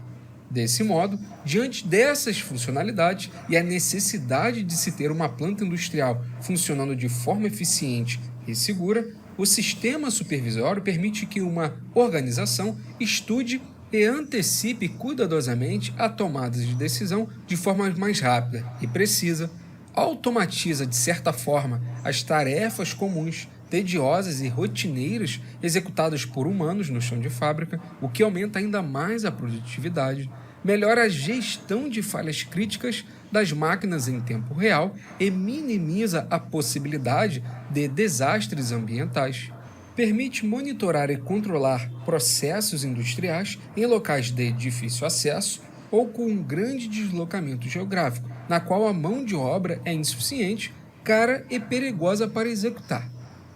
Desse modo, diante dessas funcionalidades e a necessidade de se ter uma planta industrial funcionando de forma eficiente e segura, o sistema supervisório permite que uma organização estude e antecipe cuidadosamente a tomada de decisão de forma mais rápida e precisa, automatiza de certa forma as tarefas comuns, tediosas e rotineiras executadas por humanos no chão de fábrica, o que aumenta ainda mais a produtividade, melhora a gestão de falhas críticas das máquinas em tempo real e minimiza a possibilidade de desastres ambientais. Permite monitorar e controlar processos industriais em locais de difícil acesso ou com um grande deslocamento geográfico, na qual a mão de obra é insuficiente, cara e perigosa para executar.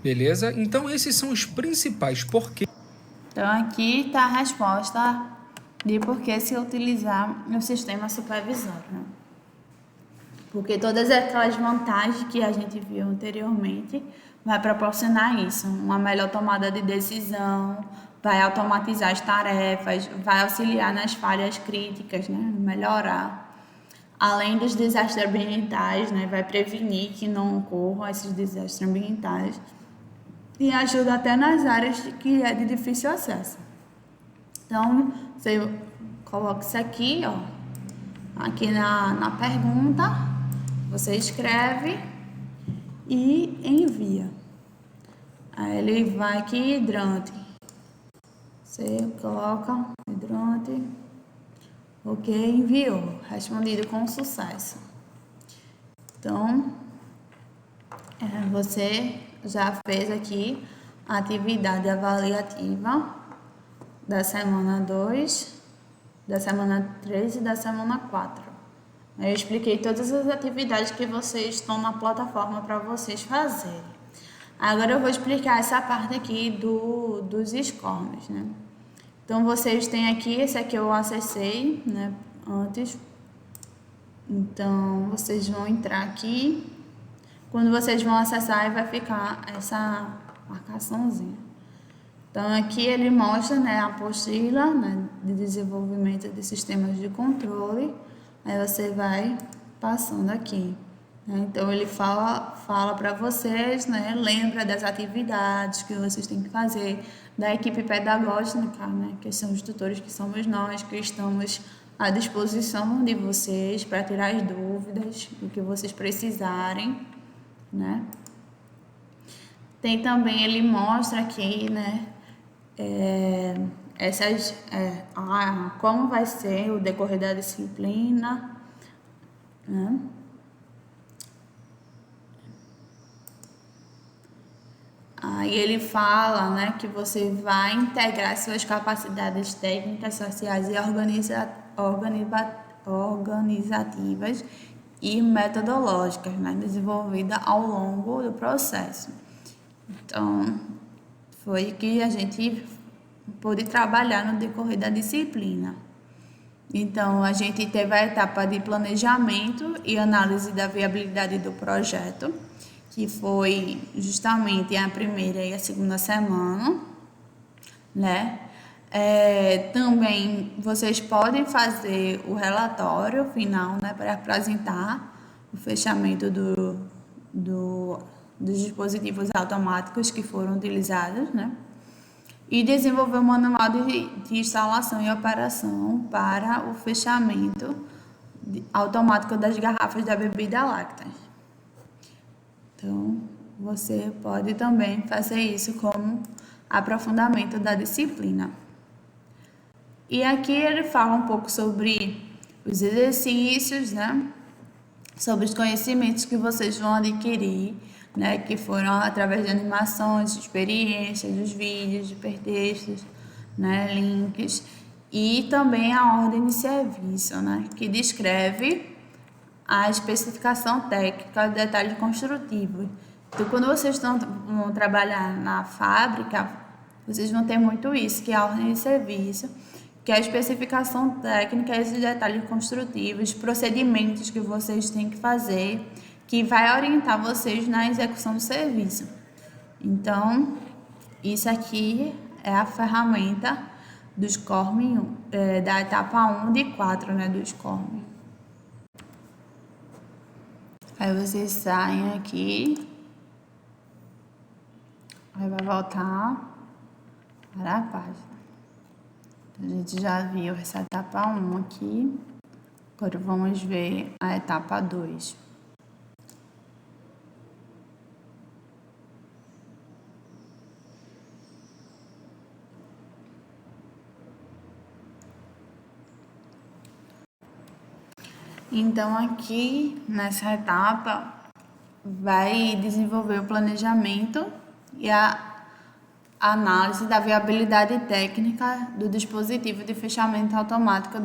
Beleza? Então esses são os principais porquês. Então aqui está a resposta de por que se utilizar o sistema supervisório, né? Porque todas aquelas vantagens que a gente viu anteriormente vai proporcionar isso, uma melhor tomada de decisão, vai automatizar as tarefas, vai auxiliar nas falhas críticas, né? Melhorar. Além dos desastres ambientais, né? Vai prevenir que não ocorram esses desastres ambientais e ajuda até nas áreas que é de difícil acesso. Então, você coloca isso aqui, ó, aqui na pergunta, você escreve e envia. Aí ele vai aqui, hidrante. Você coloca hidrante. Ok, enviou. Respondido com sucesso. Então, você já fez aqui a atividade avaliativa da semana 2, da semana 3 e da semana 4. Eu expliquei todas as atividades que vocês estão na plataforma para vocês fazerem. Agora eu vou explicar essa parte aqui dos SCORMs, né? Então, vocês têm aqui, esse aqui eu acessei, né, antes. Então, vocês vão entrar aqui. Quando vocês vão acessar, vai ficar essa marcaçãozinha. Então, aqui ele mostra, né, a apostila, né, de desenvolvimento de sistemas de controle. Aí você vai passando aqui. Né? Então, ele fala para vocês, né, lembra das atividades que vocês têm que fazer, da equipe pedagógica, né, que são os tutores, que somos nós, que estamos à disposição de vocês para tirar as dúvidas, o que vocês precisarem, né? Tem também, ele mostra aqui, né, como vai ser o decorrer da disciplina, né? Aí ele fala, né, que você vai integrar suas capacidades técnicas, sociais e organizativas e metodológicas, né, desenvolvidas ao longo do processo. Então, foi que a gente pôde trabalhar no decorrer da disciplina. Então, a gente teve a etapa de planejamento e análise da viabilidade do projeto, que foi justamente a primeira e a segunda semana, né? Também vocês podem fazer o relatório final, né, para apresentar o fechamento dos dispositivos automáticos que foram utilizados, né? E desenvolver um manual de instalação e operação para o fechamento automático das garrafas da bebida láctea. Então, você pode também fazer isso como aprofundamento da disciplina. E aqui ele fala um pouco sobre os exercícios, né? Sobre os conhecimentos que vocês vão adquirir, né? Que foram através de animações, de experiências, dos vídeos, de hipertextos, né? Links. E também a ordem de serviço, né? Que descreve a especificação técnica, o detalhe construtivo. Então, quando vocês vão trabalhar na fábrica, vocês vão ter muito isso, que é a ordem de serviço, que é a especificação técnica, esses detalhes construtivos, procedimentos que vocês têm que fazer, que vai orientar vocês na execução do serviço. Então, isso aqui é a ferramenta do SCORM, da etapa 1 de 4, né, do SCORM. Aí vocês saem aqui, aí vai voltar para a página. A gente já viu essa etapa 1 aqui, agora vamos ver a etapa 2. Então, aqui nessa etapa, vai desenvolver o planejamento e a análise da viabilidade técnica do dispositivo de fechamento automático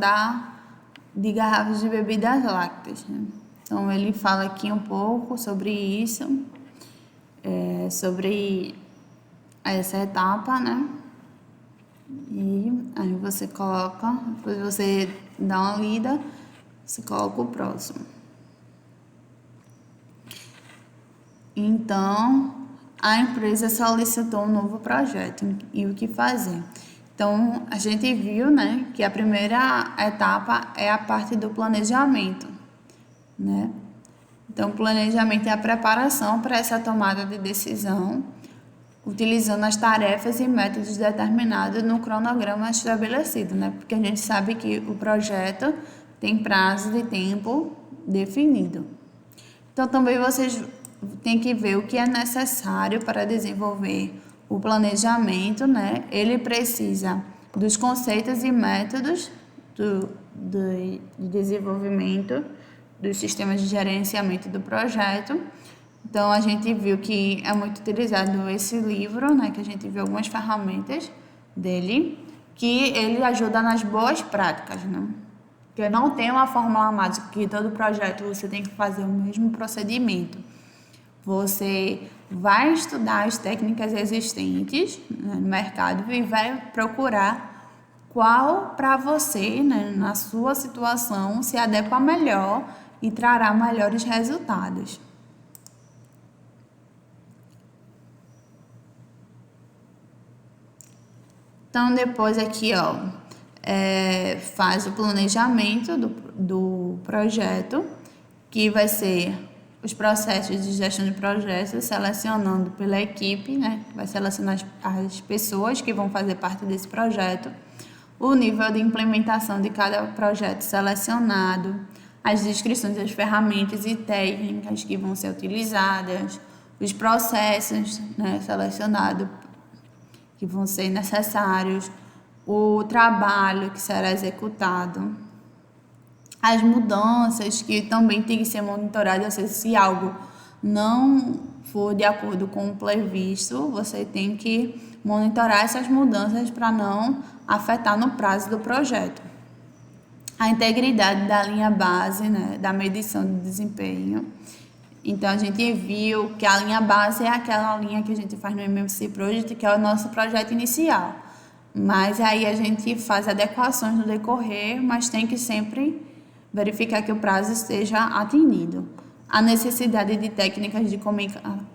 de garrafas de bebidas lácteas, né? Então, ele fala aqui um pouco sobre isso, sobre essa etapa, né? E aí você coloca, depois você dá uma lida, você coloca o próximo. Então, a empresa solicitou um novo projeto e o que fazer. Então, a gente viu, né, que a primeira etapa é a parte do planejamento, né? Então, o planejamento é a preparação para essa tomada de decisão, utilizando as tarefas e métodos determinados no cronograma estabelecido, né? Porque a gente sabe que o projeto tem prazo de tempo definido. Então, também vocês têm que ver o que é necessário para desenvolver o planejamento, né? Ele precisa dos conceitos e métodos de desenvolvimento dos sistemas de gerenciamento do projeto. Então, a gente viu que é muito utilizado esse livro, né? Que a gente viu algumas ferramentas dele, que ele ajuda nas boas práticas, né? Porque não tem uma fórmula mágica que todo projeto você tem que fazer o mesmo procedimento. Você vai estudar as técnicas existentes, né, no mercado e vai procurar qual para você, né, na sua situação, se adequa melhor e trará melhores resultados. Então, depois aqui, faz o planejamento do projeto, que vai ser os processos de gestão de projetos, selecionando pela equipe, né? Vai selecionar as pessoas que vão fazer parte desse projeto, o nível de implementação de cada projeto selecionado, as descrições das ferramentas e técnicas que vão ser utilizadas, os processos, né, selecionados que vão ser necessários, o trabalho que será executado, as mudanças que também tem que ser monitoradas, ou seja, se algo não for de acordo com o previsto, você tem que monitorar essas mudanças para não afetar no prazo do projeto. A integridade da linha base, né, da medição de desempenho. Então, a gente viu que a linha base é aquela linha que a gente faz no MMC Project, que é o nosso projeto inicial. Mas aí a gente faz adequações no decorrer, mas tem que sempre verificar que o prazo esteja atendido. A necessidade de técnicas de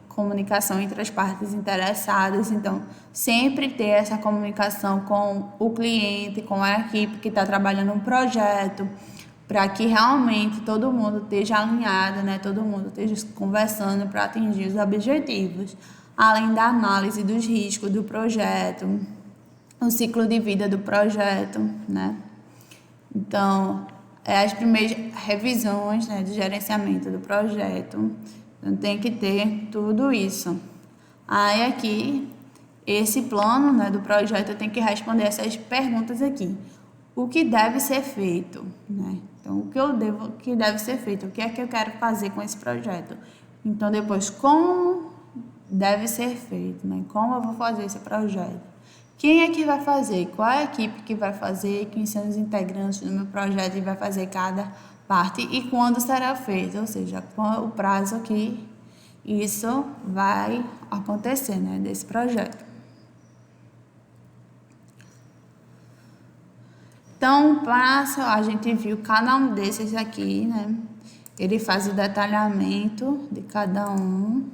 comunicação entre as partes interessadas, então, sempre ter essa comunicação com o cliente, com a equipe que está trabalhando no projeto, para que realmente todo mundo esteja alinhado, né? Todo mundo esteja conversando para atingir os objetivos, além da análise dos riscos do projeto, o ciclo de vida do projeto, né? Então, as primeiras revisões, né, de gerenciamento do projeto, então tem que ter tudo isso. Aí aqui, esse plano, né, do projeto tem que responder essas perguntas aqui. O que deve ser feito, né? Então, o que deve ser feito? O que é que eu quero fazer com esse projeto? Então, depois, como deve ser feito, né? Como eu vou fazer esse projeto? Quem é que vai fazer? Qual é a equipe que vai fazer? Quem são os integrantes do meu projeto e vai fazer cada parte? E quando será feito? Ou seja, qual o prazo que isso vai acontecer, né? Desse projeto. Então, a gente viu cada um desses aqui, né? Ele faz o detalhamento de cada um,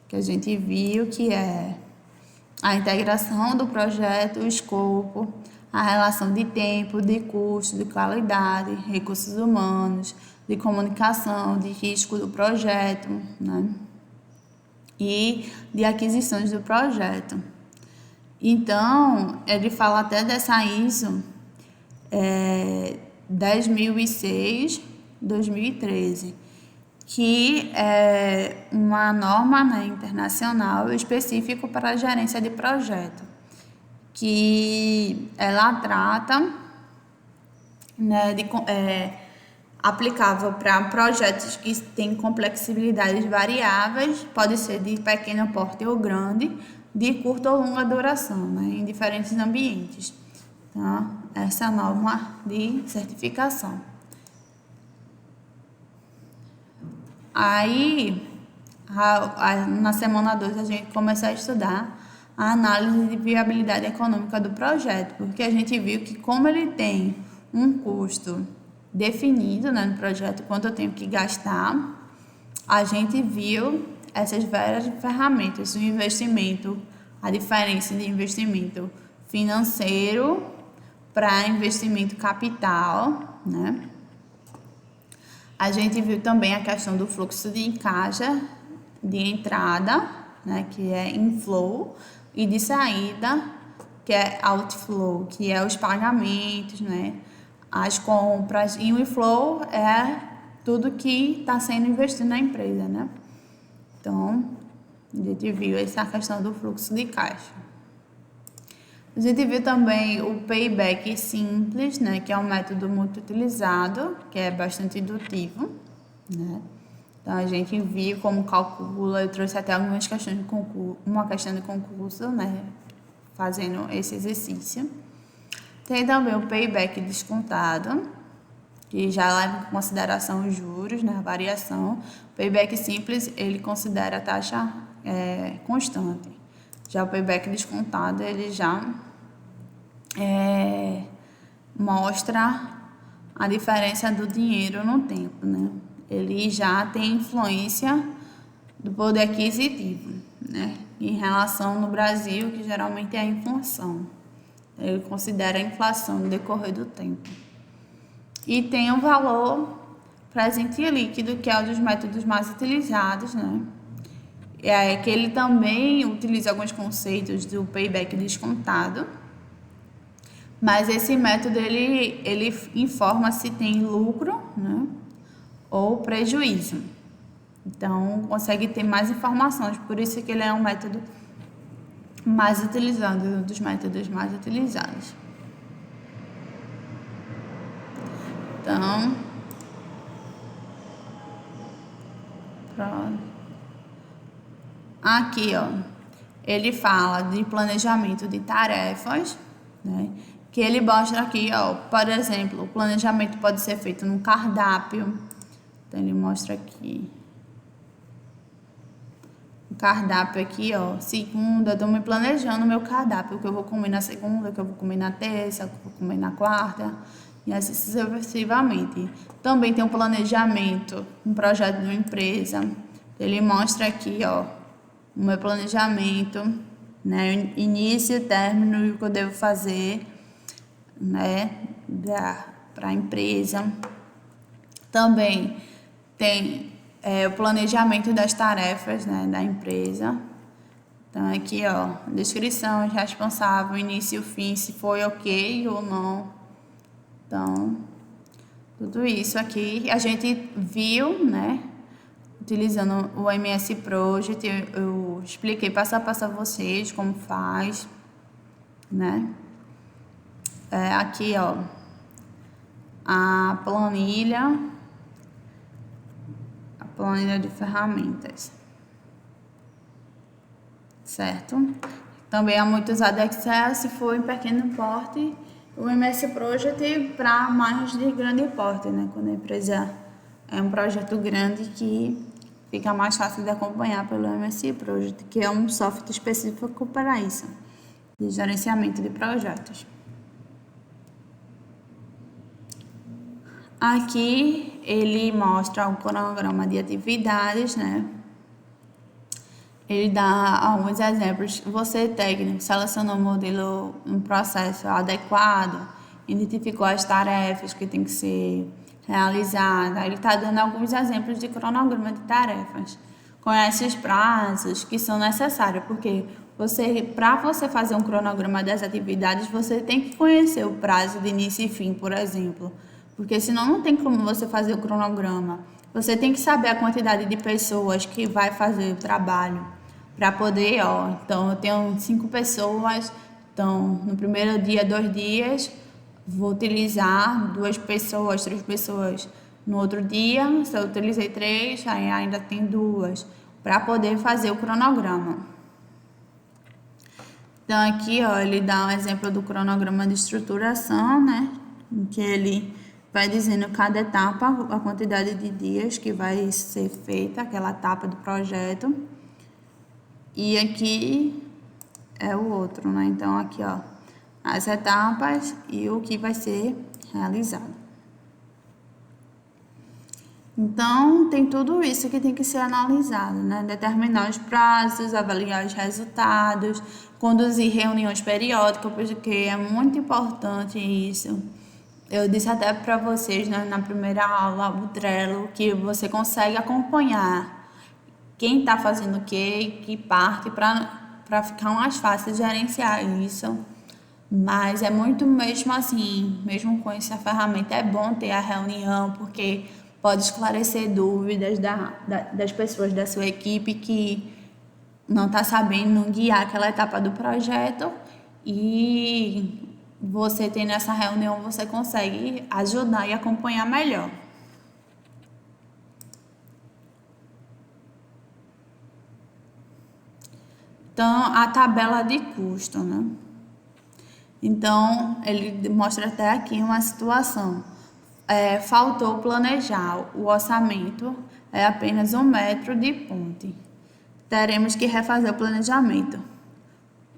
que a gente viu, que é a integração do projeto, o escopo, a relação de tempo, de custo, de qualidade, recursos humanos, de comunicação, de risco do projeto, né? E de aquisições do projeto. Então, ele fala até dessa ISO 10.006/2013, que é uma norma, né, internacional específica para a gerência de projeto, que ela trata, né, aplicável para projetos que têm complexibilidades variáveis, pode ser de pequeno porte ou grande, de curta ou longa duração, né, em diferentes ambientes. Tá? Essa é a norma de certificação. Aí, na semana 2, a gente começou a estudar a análise de viabilidade econômica do projeto, porque a gente viu que como ele tem um custo definido, né, no projeto, quanto eu tenho que gastar, a gente viu essas várias ferramentas, o investimento, a diferença de investimento financeiro para investimento capital, né? A gente viu também a questão do fluxo de caixa de entrada, né, que é inflow, e de saída, que é outflow, que é os pagamentos, né, as compras, e o inflow é tudo que está sendo investido na empresa, né? Então, a gente viu essa questão do fluxo de caixa. A gente viu também o payback simples, né, que é um método muito utilizado, que é bastante indutivo, né? Então, a gente viu como calcula, eu trouxe até algumas questões de concurso, uma questão de concurso, né, fazendo esse exercício. Tem também o payback descontado, que já leva em consideração os juros, né, a variação. O payback simples, ele considera a taxa constante. Já o payback descontado, ele já mostra a diferença do dinheiro no tempo, né? Ele já tem influência do poder aquisitivo, né? Em relação no Brasil, que geralmente é a inflação. Ele considera a inflação no decorrer do tempo. E tem o valor presente e líquido, que é um dos métodos mais utilizados, né? Que ele também utiliza alguns conceitos do payback descontado, mas esse método ele informa se tem lucro, né, ou prejuízo. Então, consegue ter mais informações, por isso que ele é um método mais utilizado, um dos métodos mais utilizados. Então, aqui, ó, ele fala de planejamento de tarefas, né? Que ele mostra aqui, ó, por exemplo, o planejamento pode ser feito no cardápio. Então, ele mostra aqui. O cardápio aqui, ó, segunda, eu tô me planejando o meu cardápio, o que eu vou comer na segunda, o que eu vou comer na terça, o que eu vou comer na quarta, e assim sucessivamente. Também tem um planejamento, um projeto de uma empresa. Ele mostra aqui, ó, o meu planejamento, né, início, término e o que eu devo fazer, né, para a empresa. Também tem o planejamento das tarefas, né, da empresa. Então aqui, ó, descrição, responsável, início e fim, se foi ok ou não. Então, tudo isso aqui a gente viu, né, utilizando o MS Project. Eu expliquei passo a passo a vocês como faz, né. Aqui, ó, a planilha de ferramentas, certo? Também é muito usado Excel se for em pequeno porte, o MS Project para mais de grande porte, né? Quando a empresa é um projeto grande, que fica mais fácil de acompanhar pelo MS Project, que é um software específico para isso, de gerenciamento de projetos. Aqui ele mostra o cronograma de atividades, né? Ele dá alguns exemplos. Você, técnico, selecionou um processo adequado, identificou as tarefas que tem que ser realizadas. Ele está dando alguns exemplos de cronograma de tarefas. Conhece os prazos que são necessários, porque para você fazer um cronograma das atividades, você tem que conhecer o prazo de início e fim, por exemplo. Porque senão não tem como você fazer o cronograma. Você tem que saber a quantidade de pessoas que vai fazer o trabalho para poder, ó, então eu tenho 5 pessoas, então no primeiro dia, 2 dias, vou utilizar 2 pessoas, 3 pessoas. No outro dia, se eu utilizei 3, aí ainda tem 2, para poder fazer o cronograma. Então aqui, ó, ele dá um exemplo do cronograma de estruturação, né, em que ele vai dizendo cada etapa, a quantidade de dias que vai ser feita aquela etapa do projeto. E aqui é o outro, né? Então, aqui, ó, as etapas e o que vai ser realizado. Então, tem tudo isso que tem que ser analisado, né? Determinar os prazos, avaliar os resultados, conduzir reuniões periódicas, porque é muito importante isso. Eu disse até para vocês, né, na primeira aula, o Trello, que você consegue acompanhar quem está fazendo o que parte, para ficar mais fácil gerenciar isso. Mas é muito mesmo assim, mesmo com essa ferramenta, é bom ter a reunião, porque pode esclarecer dúvidas das pessoas da sua equipe que não está sabendo guiar aquela etapa do projeto, e você tendo essa reunião, você consegue ajudar e acompanhar melhor. Então, a tabela de custo, né? Então, ele mostra até aqui uma situação. faltou planejar. O orçamento é apenas 1 metro de ponte. Teremos que refazer o planejamento.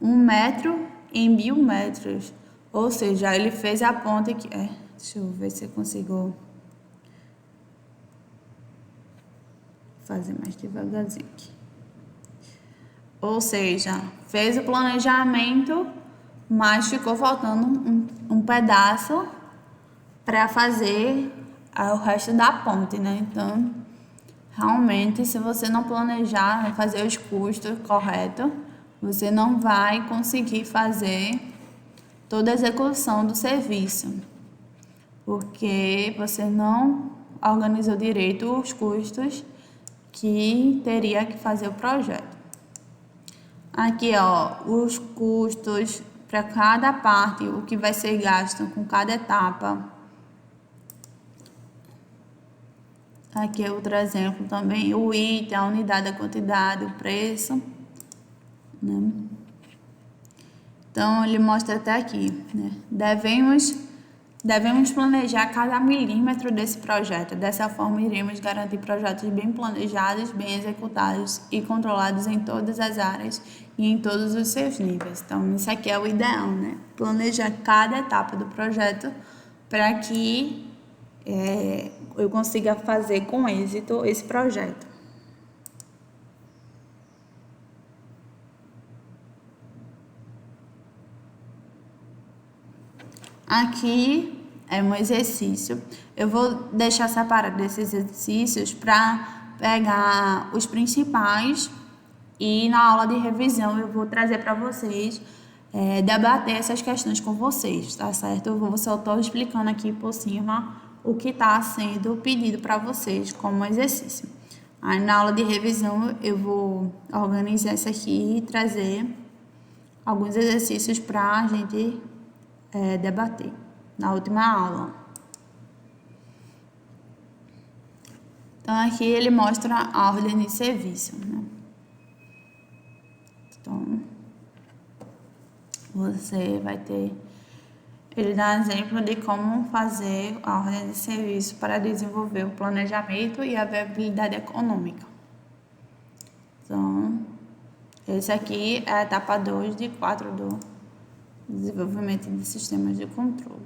1 metro em 1.000 metros. Ou seja, ele fez a ponte que... deixa eu ver se eu consigo fazer mais devagarzinho aqui. Ou seja, fez o planejamento, mas ficou faltando um pedaço para fazer o resto da ponte, né? Então, realmente, se você não planejar, fazer os custos corretos, você não vai conseguir fazer toda a execução do serviço, porque você não organizou direito os custos que teria que fazer o projeto. Aqui, ó, os custos para cada parte, o que vai ser gasto com cada etapa. Aqui é outro exemplo também, o item, a unidade, a quantidade, o preço, né? Então, ele mostra até aqui, né? Devemos planejar cada milímetro desse projeto. Dessa forma, iremos garantir projetos bem planejados, bem executados e controlados em todas as áreas e em todos os seus níveis. Então, isso aqui é o ideal, né? Planejar cada etapa do projeto para que eu consiga fazer com êxito esse projeto. Aqui é um exercício. Eu vou deixar separado esses exercícios para pegar os principais e na aula de revisão eu vou trazer para vocês, debater essas questões com vocês, tá certo? Eu só estou explicando aqui por cima o que está sendo pedido para vocês como exercício. Aí na aula de revisão eu vou organizar isso aqui e trazer alguns exercícios para a gente debater na última aula. Então aqui ele mostra a ordem de serviço, né? Então você vai ter, ele dá exemplo de como fazer a ordem de serviço para desenvolver o planejamento e a viabilidade econômica. Então esse aqui é a etapa 2 de 4 do desenvolvimento de sistemas de controle.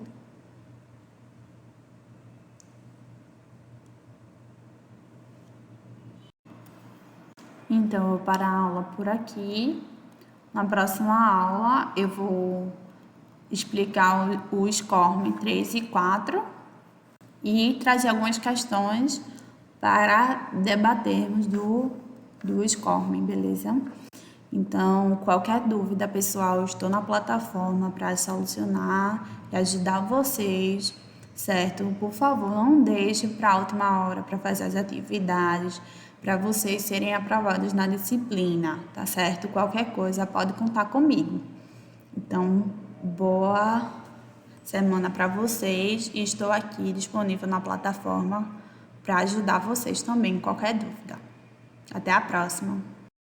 Então, eu vou parar a aula por aqui. Na próxima aula, eu vou explicar o SCORM 3 e 4 e trazer algumas questões para debatermos do SCORM, beleza? Então, qualquer dúvida, pessoal, eu estou na plataforma para solucionar e ajudar vocês, certo? Por favor, não deixe para a última hora para fazer as atividades, para vocês serem aprovados na disciplina, tá certo? Qualquer coisa pode contar comigo. Então, boa semana para vocês e estou aqui disponível na plataforma para ajudar vocês também em qualquer dúvida. Até a próxima!